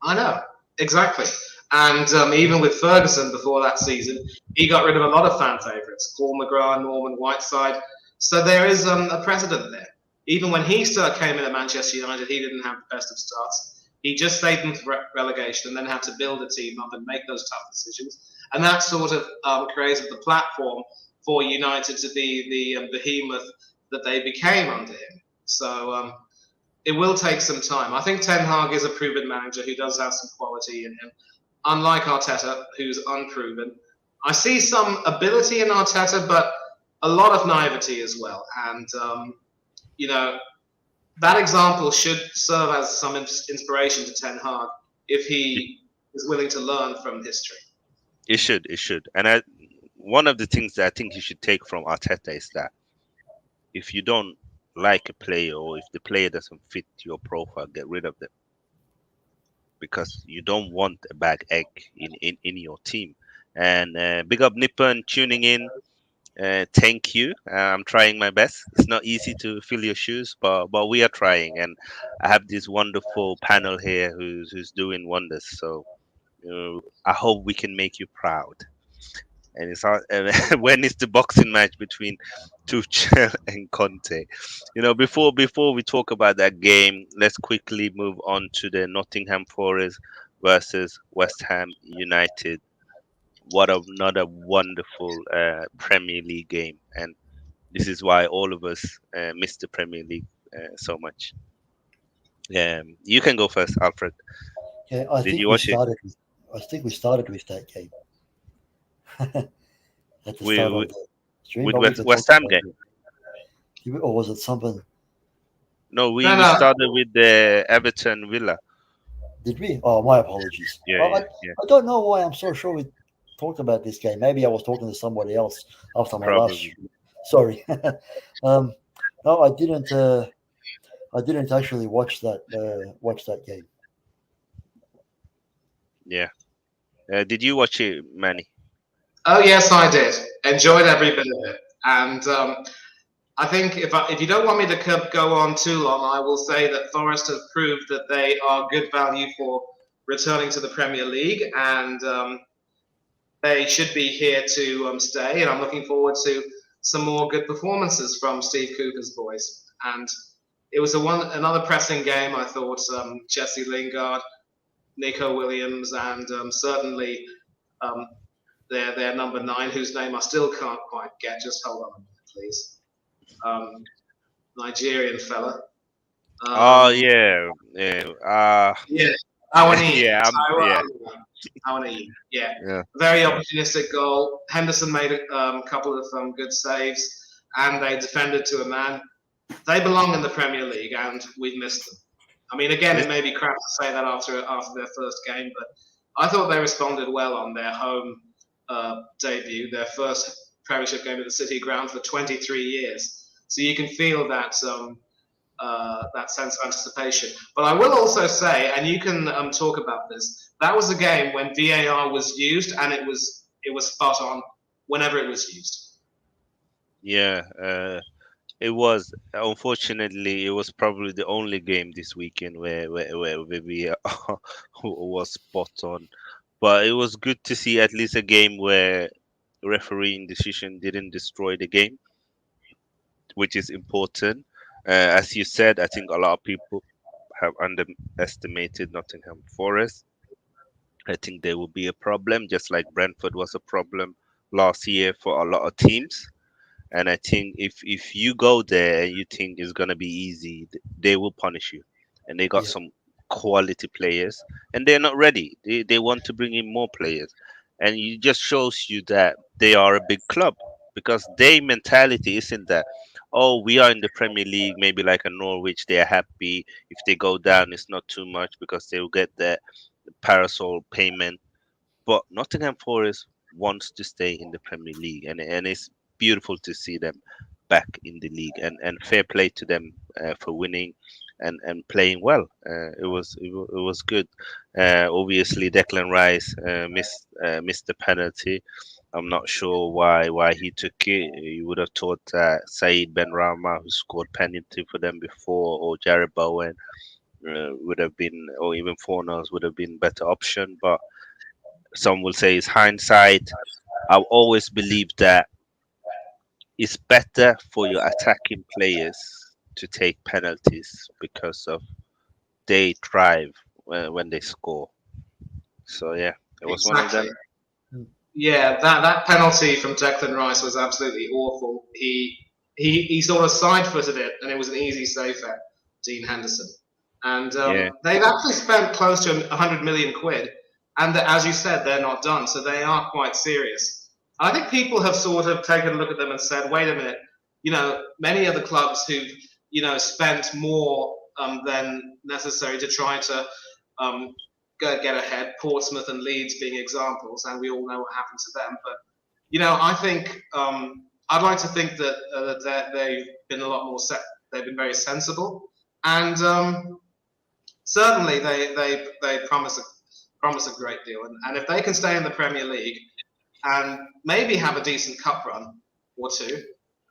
I know, exactly. And even with Ferguson before that season, he got rid of a lot of fan favourites, Paul McGrath, Norman Whiteside. So there is a precedent there. Even when he came in at Manchester United, he didn't have the best of starts. He just saved them for relegation and then had to build a team up and make those tough decisions. And that sort of created the platform for United to be the behemoth that they became under him. So it will take some time. I think Ten Hag is a proven manager who does have some quality in him, unlike Arteta, who's unproven. I see some ability in Arteta, but a lot of naivety as well. And, that example should serve as some inspiration to Ten Hag if he is willing to learn from history. It should. And one of the things that I think you should take from Arteta is that if you don't like a player, or if the player doesn't fit your profile, get rid of them, because you don't want a bad egg in your team. And big up Nippon tuning in. Thank you. I'm trying my best. It's not easy to fill your shoes, but we are trying, and I have this wonderful panel here who's doing wonders. So I hope we can make you proud. And it's when is the boxing match between Tuchel and Conte? Before we talk about that game, let's quickly move on to the Nottingham Forest versus West Ham United. What another wonderful Premier League game, and this is why all of us miss the Premier League so much. You can go first, Alfred. Yeah, I Did think you we watch it? started. I think we started with that game at the We, start we, of the stream. with But we can West talk Ham about game? it. Or was it something? No, we No. started with the Everton Villa. Did we? Oh, my apologies. Yeah. I don't know why I'm so sure we talked about this game. Maybe I was talking to somebody else after my last Probably. stream. Sorry. No, I didn't. I didn't actually watch that game. Yeah. Did you watch it, Manny? Oh yes, I did. Enjoyed every bit of it. And I think if you don't want me to go on too long, I will say that Forest have proved that they are good value for returning to the Premier League, and they should be here to stay. And I'm looking forward to some more good performances from Steve Cooper's boys. And it was another pressing game. I thought Jesse Lingard, Nico Williams, and certainly um, their number 9, whose name I still can't quite get. Just hold on a minute, please. Um, Nigerian fella. Oh Um, yeah, yeah. yeah, Awani. Yeah, yeah, Awani. Yeah, yeah. very opportunistic goal. Henderson made a couple of good saves, and they defended to a man. They belong in the Premier League, and we've missed them. I mean, again, it This, may be crap to say that after their first game, but I thought they responded well on their home debut, their first Premiership game at the City Ground for 23 years. So you can feel that sense of anticipation. But I will also say, and you can talk about this, that was a game when VAR was used, and it was spot on whenever it was used. yeah. It was unfortunately it was probably the only game this weekend where we was spot on. But it was good to see at least a game where refereeing decision didn't destroy the game, which is important. As you said, I think a lot of people have underestimated Nottingham Forest. I think they will be a problem, just like Brentford was a problem last year for a lot of teams. And I think if you go there and you think it's gonna be easy, they will punish you. And they got Yeah, some quality players, and they're not ready. They want to bring in more players, and it just shows you that they are a big club because their mentality isn't that. Oh, we are in the Premier League, maybe like a Norwich. They are happy if they go down. It's not too much because they will get their parasol payment, but Nottingham Forest wants to stay in the Premier League, and it's beautiful to see them back in the league. And fair play to them for winning and playing well. It was good. Obviously, Declan Rice missed the penalty. I'm not sure why he took it. You would have thought that Saeed Ben Rama, who scored penalty for them before, or Jared Bowen would have been, or even Fornals would have been better option. But some will say it's hindsight. I've always believed that it's better for your attacking players to take penalties because of they thrive when they score. So yeah, it was one of Exactly. them. mm, Yeah, that penalty from Declan Rice was absolutely awful. He sort of side-footed it, and it was an easy save for Dean Henderson. And Yeah, they've actually spent close to 100 million quid, and as you said, they're not done, so they are quite serious. I think people have sort of taken a look at them and said, "Wait a minute, many other clubs who've spent more than necessary to try to um, get ahead. Portsmouth and Leeds being examples, and we all know what happened to them. But I think I'd like to think that they've been a lot more they've been very sensible, and certainly they promise a great deal. And if they can stay in the Premier League and maybe have a decent cup run or two,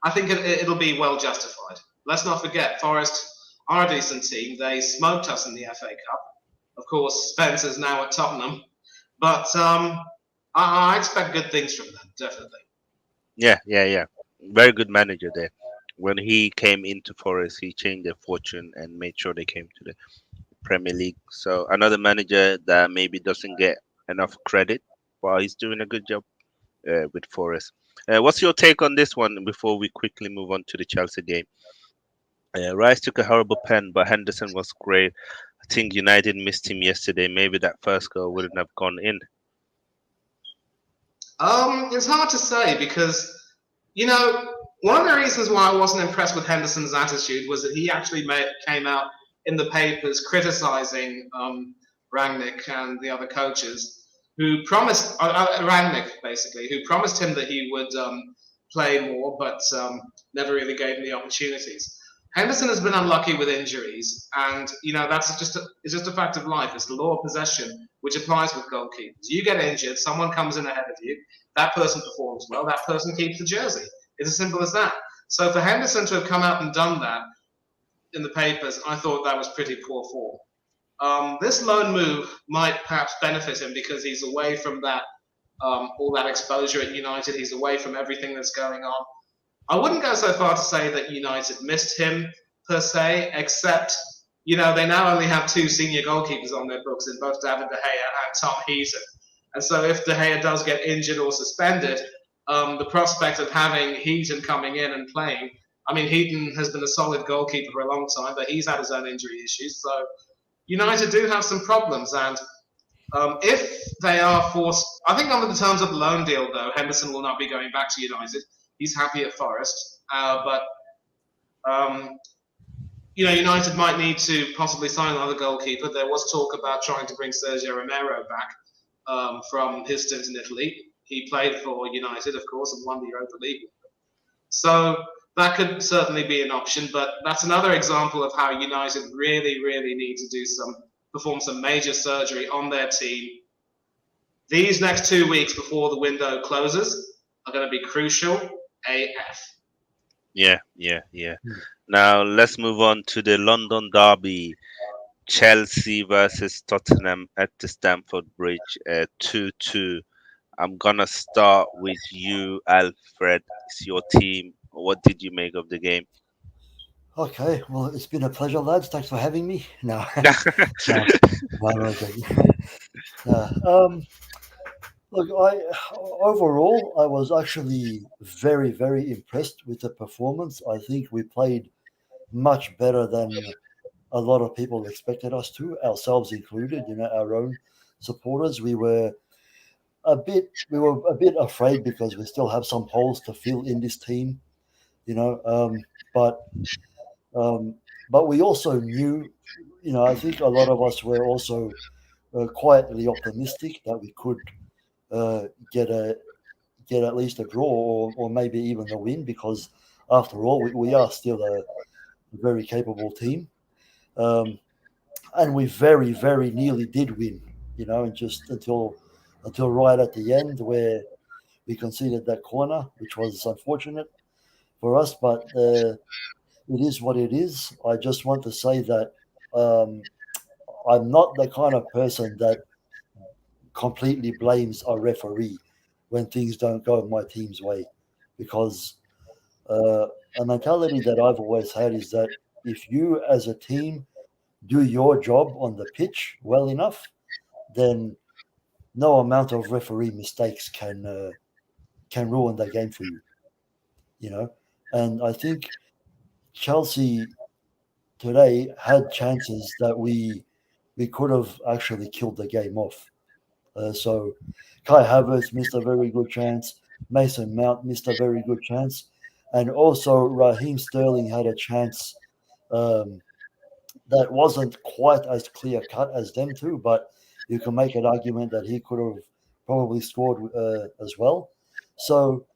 I think it'll be well justified. Let's not forget, Forest are a decent team. They smoked us in the FA Cup. Of course, Spencer's now at Tottenham, but I expect good things from them, definitely. yeah. Very good manager there. When he came into Forest, he changed their fortune and made sure they came to the Premier League. So another manager that maybe doesn't get enough credit, but he's doing a good job with Forest. What's your take on this one before we quickly move on to the Chelsea game? Rice took a horrible pen, but Henderson was great. I think United missed him yesterday. Maybe that first goal wouldn't have gone in. It's hard to say because you know one of the reasons why I wasn't impressed with Henderson's attitude was that he actually came out in the papers criticizing Rangnick and the other coaches who promised Rangnick basically who promised him that he would play more, but never really gave him the opportunities. Henderson has been unlucky with injuries, and that's it's just a fact of life. It's the law of possession, which applies with goalkeepers. You get injured, someone comes in ahead of you, that person performs well, that person keeps the jersey. It's as simple as that. So for Henderson to have come out and done that in the papers, I thought that was pretty poor form. This loan move might perhaps benefit him because he's away from that all that exposure at United. He's away from everything that's going on. I wouldn't go so far to say that United missed him per se, except they now only have two senior goalkeepers on their books in both David De Gea and Tom Heaton. And so if De Gea does get injured or suspended, the prospect of having Heaton coming in and playing, I mean, Heaton has been a solid goalkeeper for a long time, but he's had his own injury issues. So United do have some problems, and if they are forced, I think under the terms of the loan deal, though, Henderson will not be going back to United. He's happy at Forest, but United might need to possibly sign another goalkeeper. There was talk about trying to bring Sergio Romero back from his stint in Italy. He played for United, of course, and won the Europa League. So that could certainly be an option, but that's another example of how United really, really need to perform some major surgery on their team. These next 2 weeks before the window closes are going to be crucial AF. Yeah. Now let's move on to the London derby. Chelsea versus Tottenham at the Stamford Bridge, 2-2. I'm gonna start with you, Alfred. It's your team. What did you make of the game? Okay, well, it's been a pleasure, lads. Thanks for having me. No, no, no, no. Look, overall, I was actually very, very impressed with the performance. I think we played much better than a lot of people expected us to, ourselves included. Our own supporters. We were a bit afraid because we still have some holes to fill in this team. But we also knew. I think a lot of us were also quietly optimistic that we could get at least a draw or maybe even a win, because after all we are still a very capable team, and we very, very nearly did win, and just until right at the end where we conceded that corner, which was unfortunate for us, but it is what it is. I just want to say that I'm not the kind of person that completely blames a referee when things don't go my team's way, because a mentality that I've always had is that if you as a team do your job on the pitch well enough, then no amount of referee mistakes can ruin the game for you. And I think Chelsea today had chances that we could have actually killed the game off. So Kai Havertz missed a very good chance. Mason Mount missed a very good chance. And also Raheem Sterling had a chance that wasn't quite as clear cut as them two, but you can make an argument that he could have probably scored as well. So,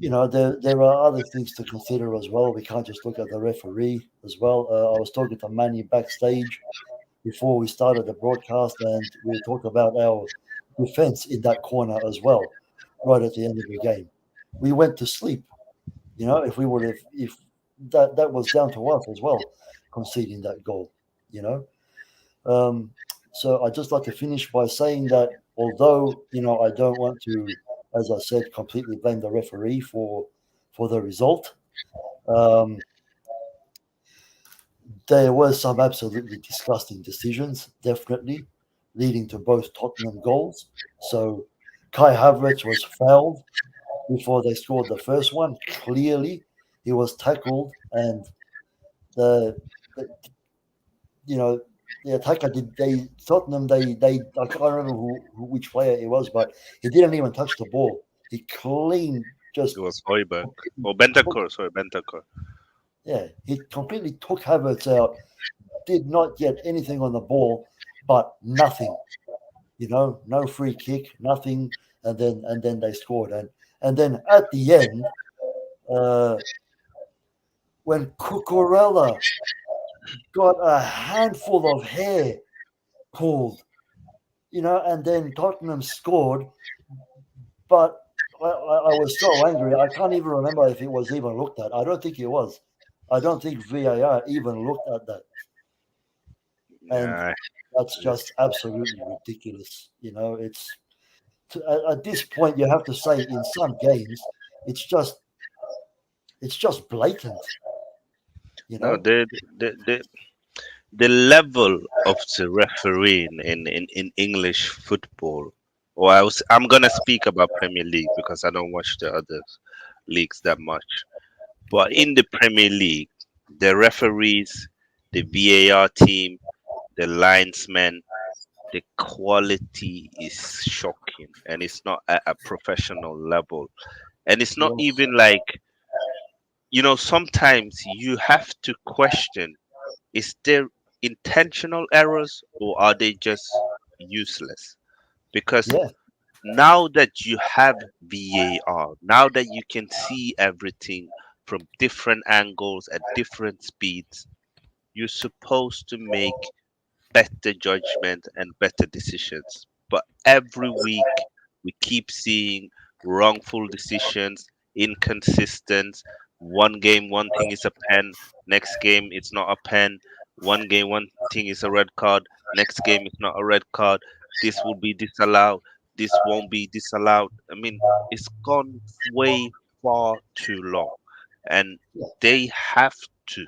there are other things to consider as well. We can't just look at the referee as well. I was talking to Manny backstage before we started the broadcast, and we talked about our defense in that corner as well, right at the end of the game. We went to sleep. If that was down to us as well, conceding that goal. So I'd just like to finish by saying that although I don't want to, as I said, completely blame the referee for the result. There were some absolutely disgusting decisions, definitely, leading to both Tottenham goals. So Kai Havertz was fouled before they scored the first one. Clearly, he was tackled, and the attacker Tottenham I can't remember which player it was, but he didn't even touch the ball. He clean just. It was Hoiberg or Bentancur. Sorry, Bentancur. Yeah, he completely took Havertz out. Did not get anything on the ball, but nothing. No free kick, nothing, and then they scored, and then at the end, when Cucurella got a handful of hair pulled, and then Tottenham scored, but I was so angry. I can't even remember if it was even looked at. I don't think it was. I don't think VAR even looked at that. And Nah, that's just absolutely ridiculous. At this point, you have to say in some games, it's just it's just blatant. You no, know, the level of the refereeing in English football, or I'm gonna speak about Premier League because I don't watch the other leagues that much. But yeah, in the Premier League, the referees, the VAR team, the linesmen, the quality is shocking, and it's not at a professional level. And it's not yes, even like, sometimes you have to question, is there intentional errors or are they just useless? Because yeah, now that you have VAR, now that you can see everything from different angles at different speeds, you're supposed to make better judgment and better decisions. But every week we keep seeing wrongful decisions, inconsistent. One game, one thing is a pen. Next game, it's not a pen. One game, one thing is a red card. Next game, it's not a red card. This will be disallowed. This won't be disallowed. I mean, it's gone way far too long. And they have to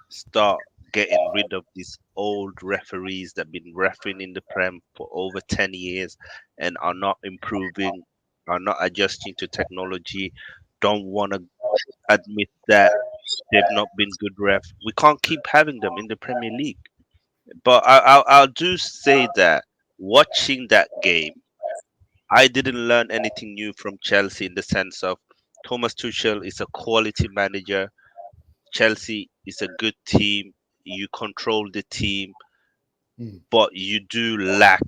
start getting rid of these old referees that have been refereeing in the Prem for over 10 years and are not improving, are not adjusting to technology, don't want to admit that they've not been good ref. We can't keep having them in the Premier League. But I'll do say that watching that game, I didn't learn anything new from Chelsea in the sense of Thomas Tuchel is a quality manager. Chelsea is a good team. You control the team, mm, but you do lack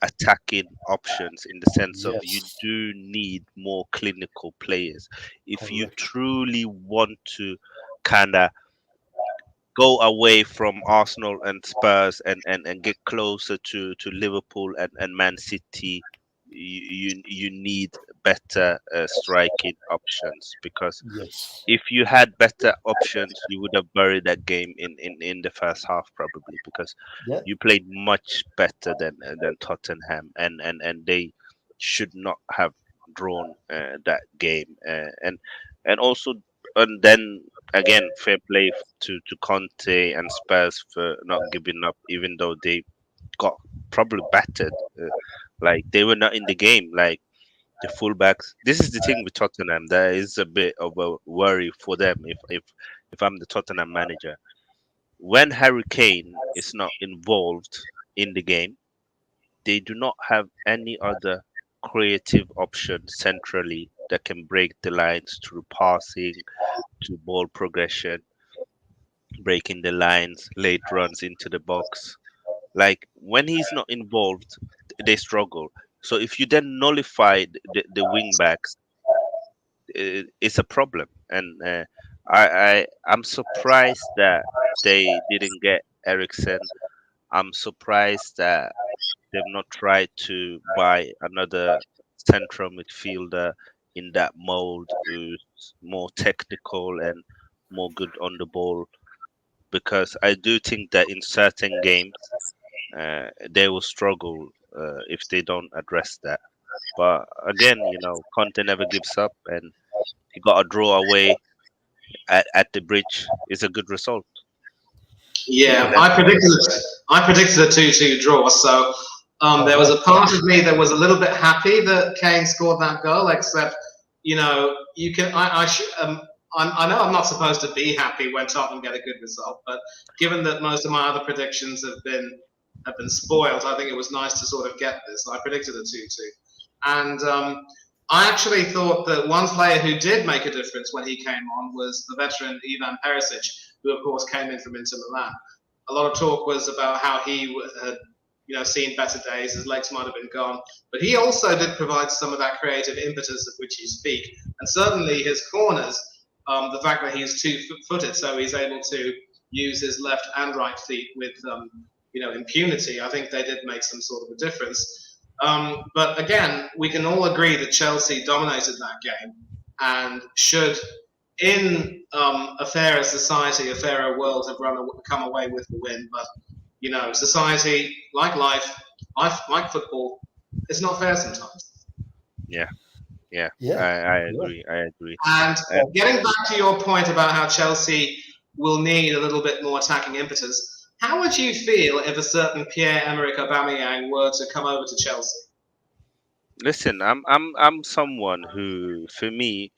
attacking options in the sense of you yes, do need more clinical players. If you correct, truly want to kind of go away from Arsenal and Spurs and get closer to Liverpool and Man City, you need better striking options because yes, if you had better options, you would have buried that game in the first half probably because yeah, you played much better than Tottenham and they should not have drawn that game and also and then again fair play to Conte and Spurs for not giving up even though they got probably battered like they were not in the game like the fullbacks. This is the thing with Tottenham. There is a bit of a worry for them if I'm the Tottenham manager. When Harry Kane is not involved in the game, they do not have any other creative option centrally that can break the lines through passing, to ball progression, breaking the lines, late runs into the box. Like when he's not involved, they struggle. So if you then nullify the wing backs, it's a problem. And I'm surprised that they didn't get Ericsson. I'm surprised that they've not tried to buy another central midfielder in that mold who's more technical and more good on the ball. Because I do think that in certain games they will struggle if they don't address that. But again, Conte never gives up, and he got a draw away at the bridge is a good result. Yeah, Less stress. I predicted a 2-2 draw. So there was uh-huh, a part of me that was a little bit happy that Kane scored that goal. Except, you can I should I know I'm not supposed to be happy when Tottenham get a good result, but given that most of my other predictions have been spoiled, I think it was nice to sort of get this. I predicted a 2-2, and I actually thought that one player who did make a difference when he came on was the veteran Ivan Perisic, who of course came in from Inter Milan. A lot of talk was about how he had, seen better days. His legs might have been gone, but he also did provide some of that creative impetus of which you speak, and certainly his corners. The fact that he's two-footed, so he's able to use his left and right feet with impunity. I think they did make some sort of a difference. But again, we can all agree that Chelsea dominated that game and should, in a fairer society, a fairer world, have come away with the win. But society, like life like football, it's not fair sometimes. Yeah, yeah. I, Yeah, I yeah. agree. I agree. And Uh, getting back to your point about how Chelsea will need a little bit more attacking impetus, how would you feel if a certain Pierre-Emerick Aubameyang were to come over to Chelsea? Listen, I'm someone who, for me,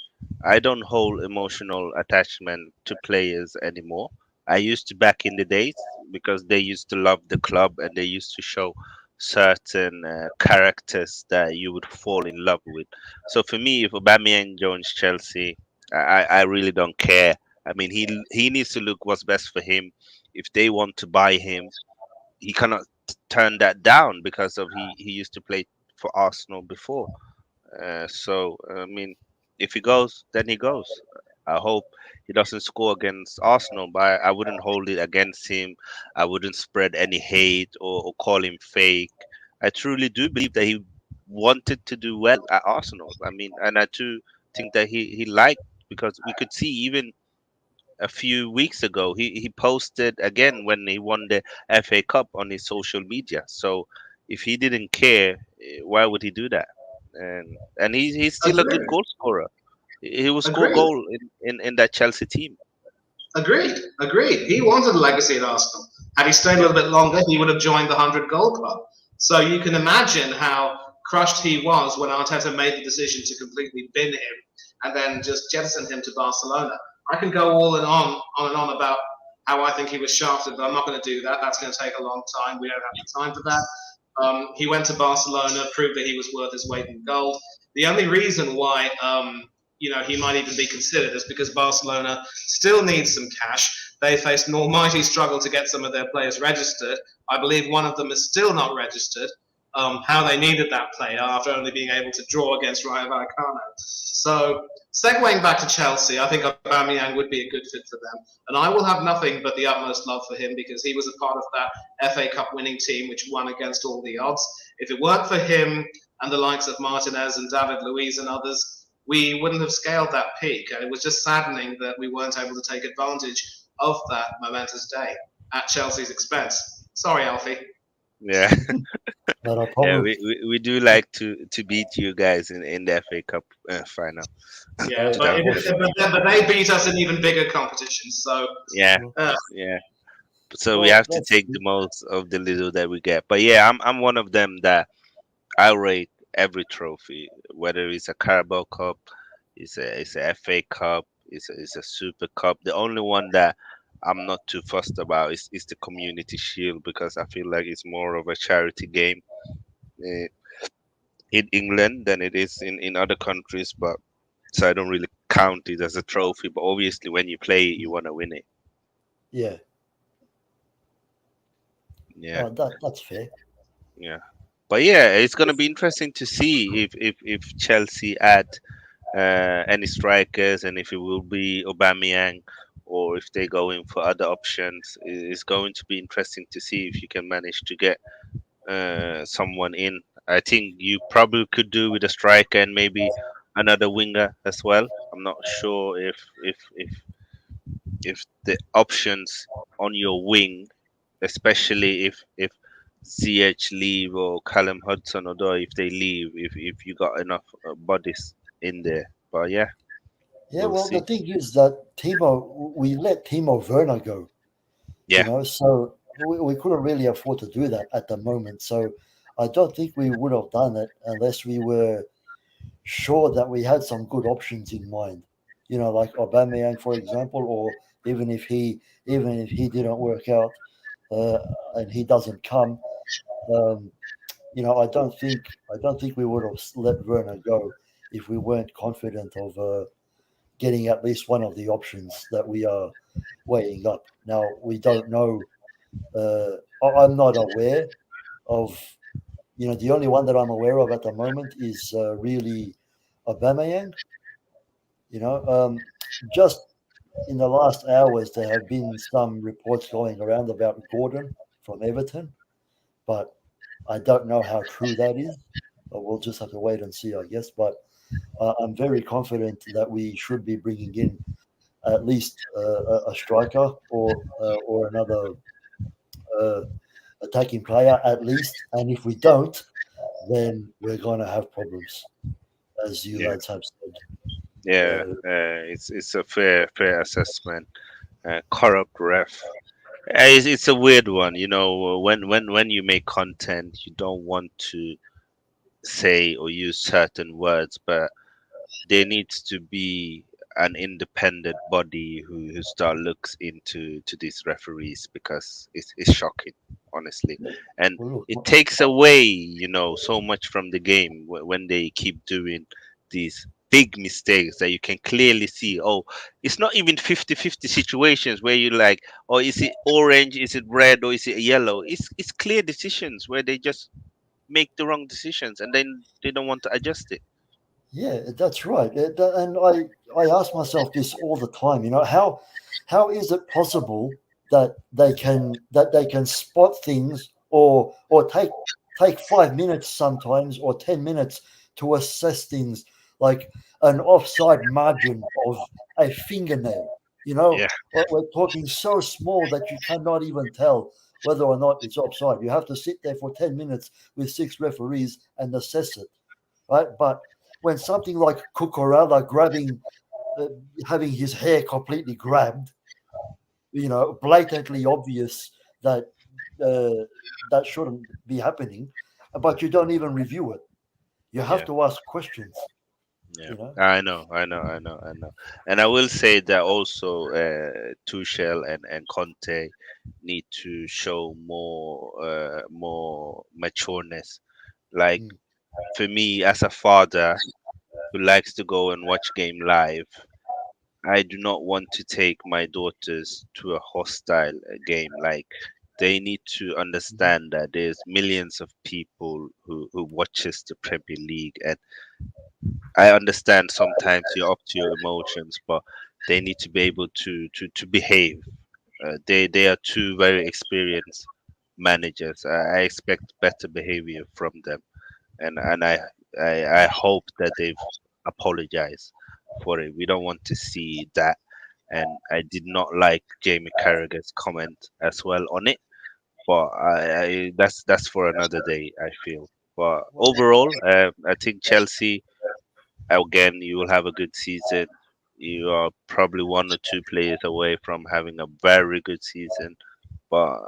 I don't hold emotional attachment to players anymore. I used to back in the days because they used to love the club and they used to show certain characters that you would fall in love with. So for me, if Aubameyang joins Chelsea, I really don't care. I mean, he needs to look what's best for him. If they want to buy him, he cannot turn that down because of he used to play for Arsenal before. So I mean, if he goes, then he goes. I hope he doesn't score against Arsenal, but I wouldn't hold it against him. I wouldn't spread any hate or call him fake. I truly do believe that he wanted to do well at Arsenal. I mean, and I too think that he liked, because we could see even a few weeks ago he posted again when he won the FA Cup on his social media. So if he didn't care, why would he do that? And he's still a good Agreed. goal scorer. He will score Agreed. goal in that Chelsea team. Agreed. Agreed. He wanted a legacy at Arsenal. Had he stayed a Yeah, little bit longer, he would have joined the 100-goal club. So you can imagine how crushed he was when Arteta made the decision to completely bin him and then just jettison him to Barcelona. I can go on and on about how I think he was shafted, but I'm not going to do that. That's going to take a long time. We don't have the time for that. He went to Barcelona, proved that he was worth his weight in gold. The only reason why he might even be considered is because Barcelona still needs some cash. They faced an almighty struggle to get some of their players registered. I believe one of them is still not registered. How they needed that player after only being able to draw against Rayo Vallecano. So, segueing back to Chelsea, I think Aubameyang would be a good fit for them. And I will have nothing but the utmost love for him because he was a part of that FA Cup winning team which won against all the odds. If it weren't for him and the likes of Martinez and David Luiz and others, we wouldn't have scaled that peak. And it was just saddening that we weren't able to take advantage of that momentous day at Chelsea's expense. Sorry, Alfie. yeah, Not a yeah. problem. We do like to beat you guys in the FA Cup final. Yeah, Hey, but, That it, was what's but they beat us in even bigger competitions. So, yeah, uh, yeah. So we well, have to that's take the most of the little that we get. But yeah, I'm one of them that I rate every trophy, whether it's a Carabao Cup, it's a FA Cup, it's a Super Cup. The only one that I'm not too fussed about is the Community Shield, because I feel like it's more of a charity game eh, in England than it is in other countries. But so I don't really count it as a trophy. But obviously, when you play it, you want to win it. yeah. Yeah, That's fair. yeah. But yeah, it's gonna be interesting to see if Chelsea add any strikers, and if it will be Aubameyang or if they go in for other options. It's going to be interesting to see if you can manage to get someone in. I think you probably could do with a striker and maybe another winger as well. I'm not sure if the options on your wing, especially if CH leave or Callum Hudson Odoi if they leave, if you got enough bodies in there. But yeah, Yeah, we'll well, the see. thing is that we let Timo Werner go, Yeah, so we couldn't really afford to do that at the moment. So I don't think we would have done it unless we were sure that we had some good options in mind. Like Aubameyang, for example, or even if he didn't work out uh, and he doesn't come, um, I don't think we would have let Werner go if we weren't confident of getting at least one of the options that we are weighing up. Now we don't know. I'm not aware of. The only one that I'm aware of at the moment is really Aubameyang. just in the last hours, there have been some reports going around about Gordon from Everton, but I don't know how true that is. But we'll just have to wait and see, I guess. But I'm very confident that we should be bringing in at least a striker or another uh, attacking player at least. And if we don't, then we're going to have problems, as you Yeah, lads have said. yeah. Uh, It's a fair assessment. Corrupt ref. It's a weird one, you know. When you make content, you don't want to say or use certain words, but there needs to be an independent body who start looks into these referees, because it's shocking, honestly. And well, it look, takes away, so much from the game when they keep doing these big mistakes that you can clearly see. Oh, it's not even 50-50 situations where you like, oh, is it orange, is it red, or is it yellow? It's clear decisions where they just make the wrong decisions and then they don't want to adjust it. yeah, that's right. And I ask myself this all the time. How is it possible that they can spot things or take 5 minutes sometimes or 10 minutes to assess things like an offside margin of a fingernail. Yeah, We're talking so small that you cannot even tell whether or not it's offside. You have to sit there for 10 minutes with six referees and assess it, right? But when something like Cucurella uh, having his hair completely grabbed, blatantly obvious that uh, that shouldn't be happening, but you don't even review it. You have yeah. to ask questions, Yeah, you know. I know. And I will say that also, Tuchel and Conte need to show more matureness. Like, Mm. for me, as a father who likes to go and watch game live, I do not want to take my daughters to a hostile game. Like, they need to Mhm. understand that there's millions of people who watches the Premier League, and I understand sometimes you're up to your emotions, but they need to be able to behave. They are two very experienced managers. I expect better behavior from them, and I hope that they've apologized for it. We don't want to see that. And I did not like Jamie Carragher's comment as well on it, but that's for another day, I feel. But Well, overall, I think Chelsea, again, you will have a good season. You are probably one or two players away from having a very good season, but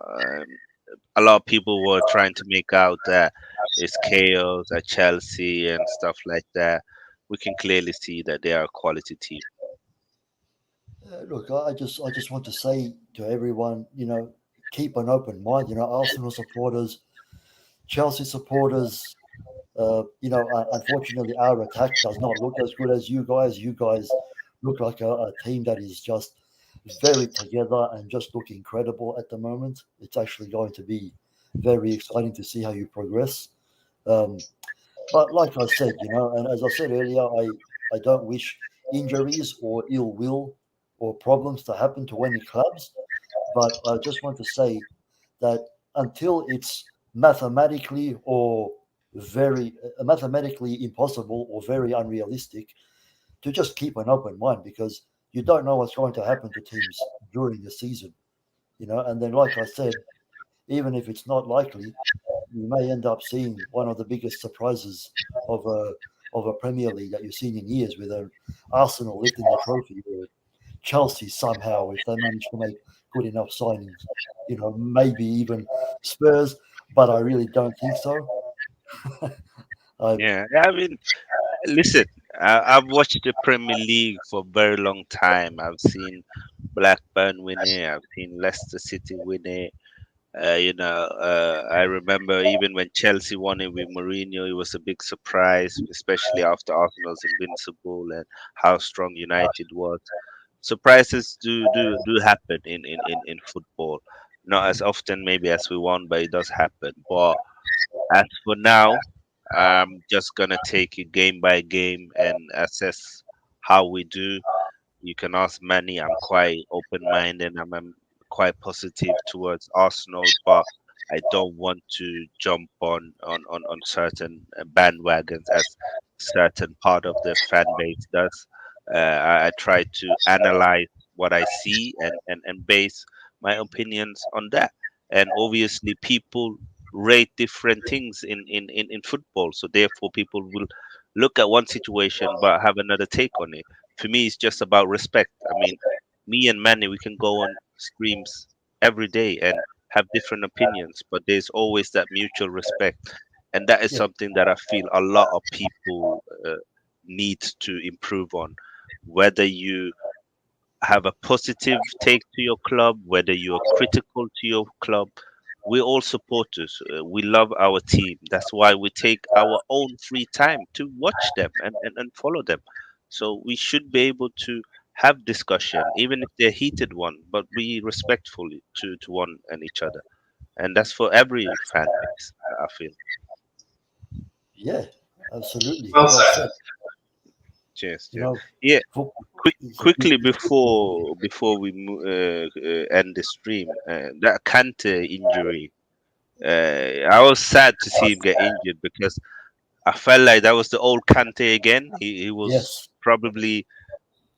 a lot of people were trying to make out that it's chaos at Chelsea and stuff like that. We can clearly see that they are a quality team. look, I just want to say to everyone, keep an open mind. Arsenal supporters, Chelsea supporters. Unfortunately, our attack does not look as good as you guys. You guys look like a team that is just very together and just look incredible at the moment. It's actually going to be very exciting to see how you progress. Um, but like I said, and as I said earlier, I don't wish injuries or ill will or problems to happen to any clubs. But I just want to say that until it's mathematically impossible or very unrealistic, to just keep an open mind because you don't know what's going to happen to teams during the season, and then like I said, even if it's not likely, you may end up seeing one of the biggest surprises of a Premier League that you've seen in years, with Arsenal lifting the trophy, or Chelsea somehow, if they manage to make good enough signings, maybe even Spurs, but I really don't think so. I, Yeah, I mean, listen, I've watched the Premier League for a very long time. I've seen Blackburn win it. I've seen Leicester City win it. I remember even when Chelsea won it with Mourinho, it was a big surprise, especially after Arsenal's invincible and how strong United was. Surprises do happen in football. Not as often maybe as we want, but it does happen. But as for now, I'm just gonna take it game by game and assess how we do. You can ask Manny. I'm quite open-minded. I'm quite positive towards Arsenal, but I don't want to jump on certain bandwagons as certain part of the fan base does. I try to analyze what I see and base my opinions on that. And obviously, people rate different things in football. So therefore, people will look at one situation but have another take on it. For me, it's just about respect. I mean, me and Manny, we can go on streams every day and have different opinions, but there's always that mutual respect. And that is Yeah, something that I feel a lot of people need to improve on. Whether you have a positive take to your club, whether you're critical to your club. We're all supporters. We love our team. That's why we take our own free time to watch them and follow them. So we should be able to have discussion, even if they're heated one, but be respectful to one and each other. And that's for every fan base, I feel. yeah, absolutely. Well Well said. said. Cheers, You cheers. know, Yeah, football is a quickly beautiful sport. before we end the stream, that Kante injury. I was sad to see him get injured because I felt like that was the old Kante again. He was Yes, probably,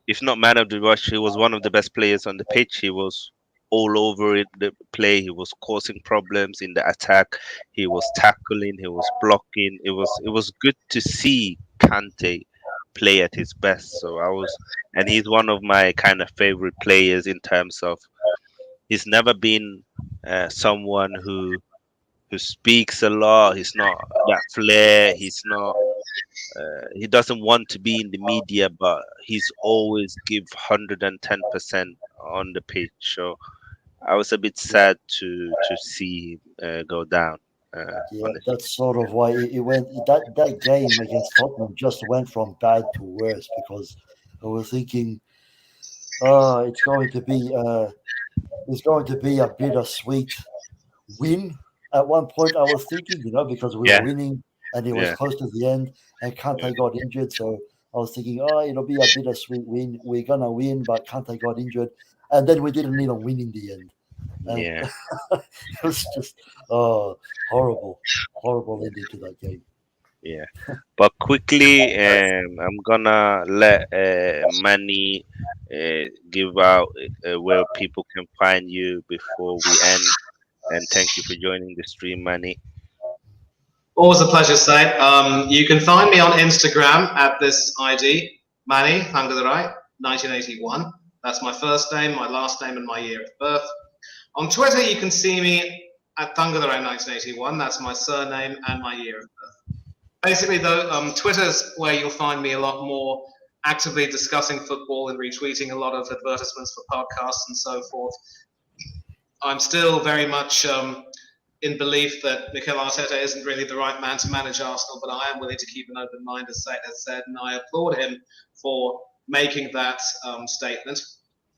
if not man of the match, he was one of the best players on the pitch. He was all over it, the play. He was causing problems in the attack. He was tackling. He was blocking. It was good to see Kante play at his best. So I was, and he's one of my kind of favorite players in terms of he's never been someone who speaks a lot. He's not that flair. He's not. He doesn't want to be in the media, but he's always give 110% on the pitch. So I was a bit sad to see him go down. yeah, Honestly, that's sort of why it went. That game against Tottenham just went from bad to worse because I was thinking, it's going to be a bittersweet win. At one point, I was thinking, because we were yeah, winning and it was yeah, close to the end, and yeah, Kante got injured. So I was thinking, it'll be a bittersweet win. We're gonna win, but Kante got injured, and then we didn't even win in the end. And yeah. it was just horrible, horrible ending to that game. Yeah. But quickly, I'm gonna let Manny give out where people can find you before we end. And thank you for joining the stream, Manny. Always a pleasure, Said. You can find me on Instagram at this ID, Manny, under the right, 1981. That's my first name, my last name, and my year of birth. On Twitter, you can see me at Thungatherai 1981. That's my surname and my year of birth. Basically, though, Twitter's where you'll find me a lot more actively discussing football and retweeting a lot of advertisements for podcasts and so forth. I'm still very much in belief that Mikel Arteta isn't really the right man to manage Arsenal, but I am willing to keep an open mind, as Said has said, and I applaud him for making that statement.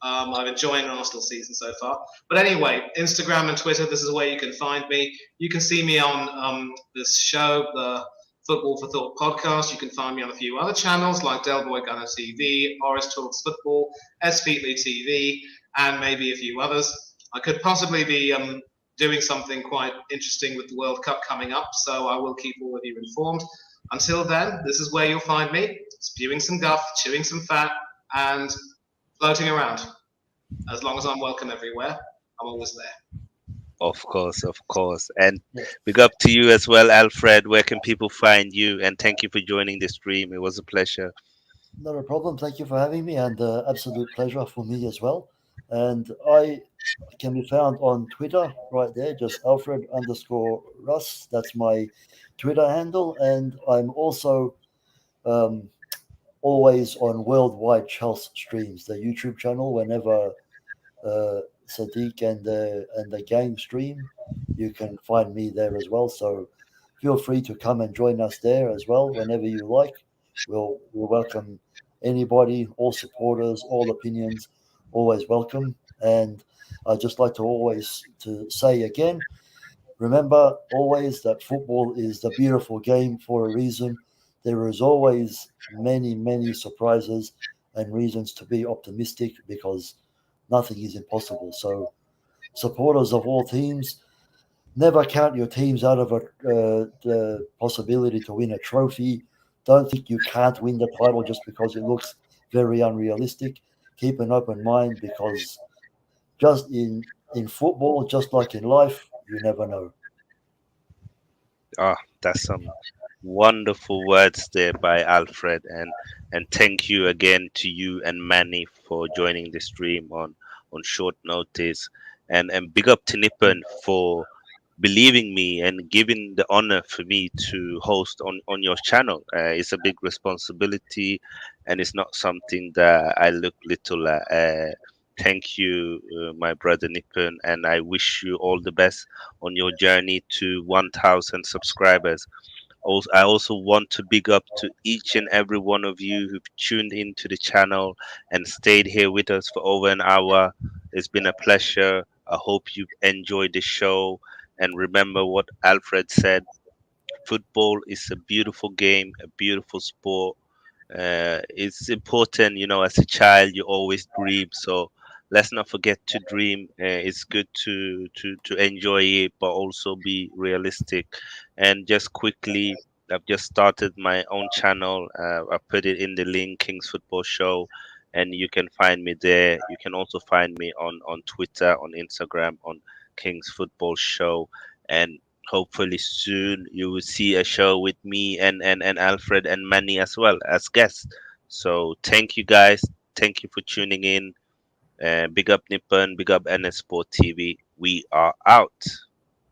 I'm enjoying Arsenal season so far. But anyway, Instagram and Twitter, this is where you can find me. You can see me on this show, the Football for Thought podcast. You can find me on a few other channels like Del Boy Gunner TV, Horace Talks Football, S Featley TV, and maybe a few others. I could possibly be doing something quite interesting with the World Cup coming up, so I will keep all of you informed. Until then, this is where you'll find me, spewing some guff, chewing some fat, and floating around. As long as I'm welcome everywhere, I'm always there. Of course, of course. And Yeah, big up to you as well, Alfred. Where can people find you? And thank you for joining the stream. It was a pleasure. not a problem. Thank you for having me, and absolute pleasure for me as well. And I can be found on Twitter right there, just Alfred underscore Russ. That's my Twitter handle. And I'm also um, always on Worldwide Chelsea Streams, the YouTube channel. Whenever Sadiq and the gang stream, you can find me there as well. So feel free to come and join us there as well whenever you like. We'll welcome anybody, all supporters, all opinions, always welcome. And I just like to always to say again, remember always that football is the beautiful game for a reason. There is always many, many surprises, and reasons to be optimistic because nothing is impossible. So, supporters of all teams, never count your teams out of the possibility to win a trophy. Don't think you can't win the title just because it looks very unrealistic. Keep an open mind because just in football, just like in life, you never know. Ah, that's some wonderful words there by Alfred, and thank you again to you and Manny for joining the stream on short notice, and big up to Nippon for believing me and giving the honor for me to host on your channel. It's a big responsibility, and it's not something that I look little at. Thank you, my brother Nippon, and I wish you all the best on your journey to 1,000 subscribers. Also, I also want to big up to each and every one of you who've tuned into the channel and stayed here with us for over an hour. It's been a pleasure. I hope you've enjoyed the show. And remember what Alfred said, football is a beautiful game, a beautiful sport. It's important, as a child, you always dream. So let's not forget to dream. It's good to enjoy it, but also be realistic. And just quickly, I've just started my own channel. I put it in the link, King's Football Show, and you can find me there. You can also find me on Twitter, on Instagram, on King's Football Show, and hopefully soon you will see a show with me and Alfred and Manny as well as guests. So thank you guys. Thank you for tuning in. Big up Nippon, big up NS Sport TV. We are out.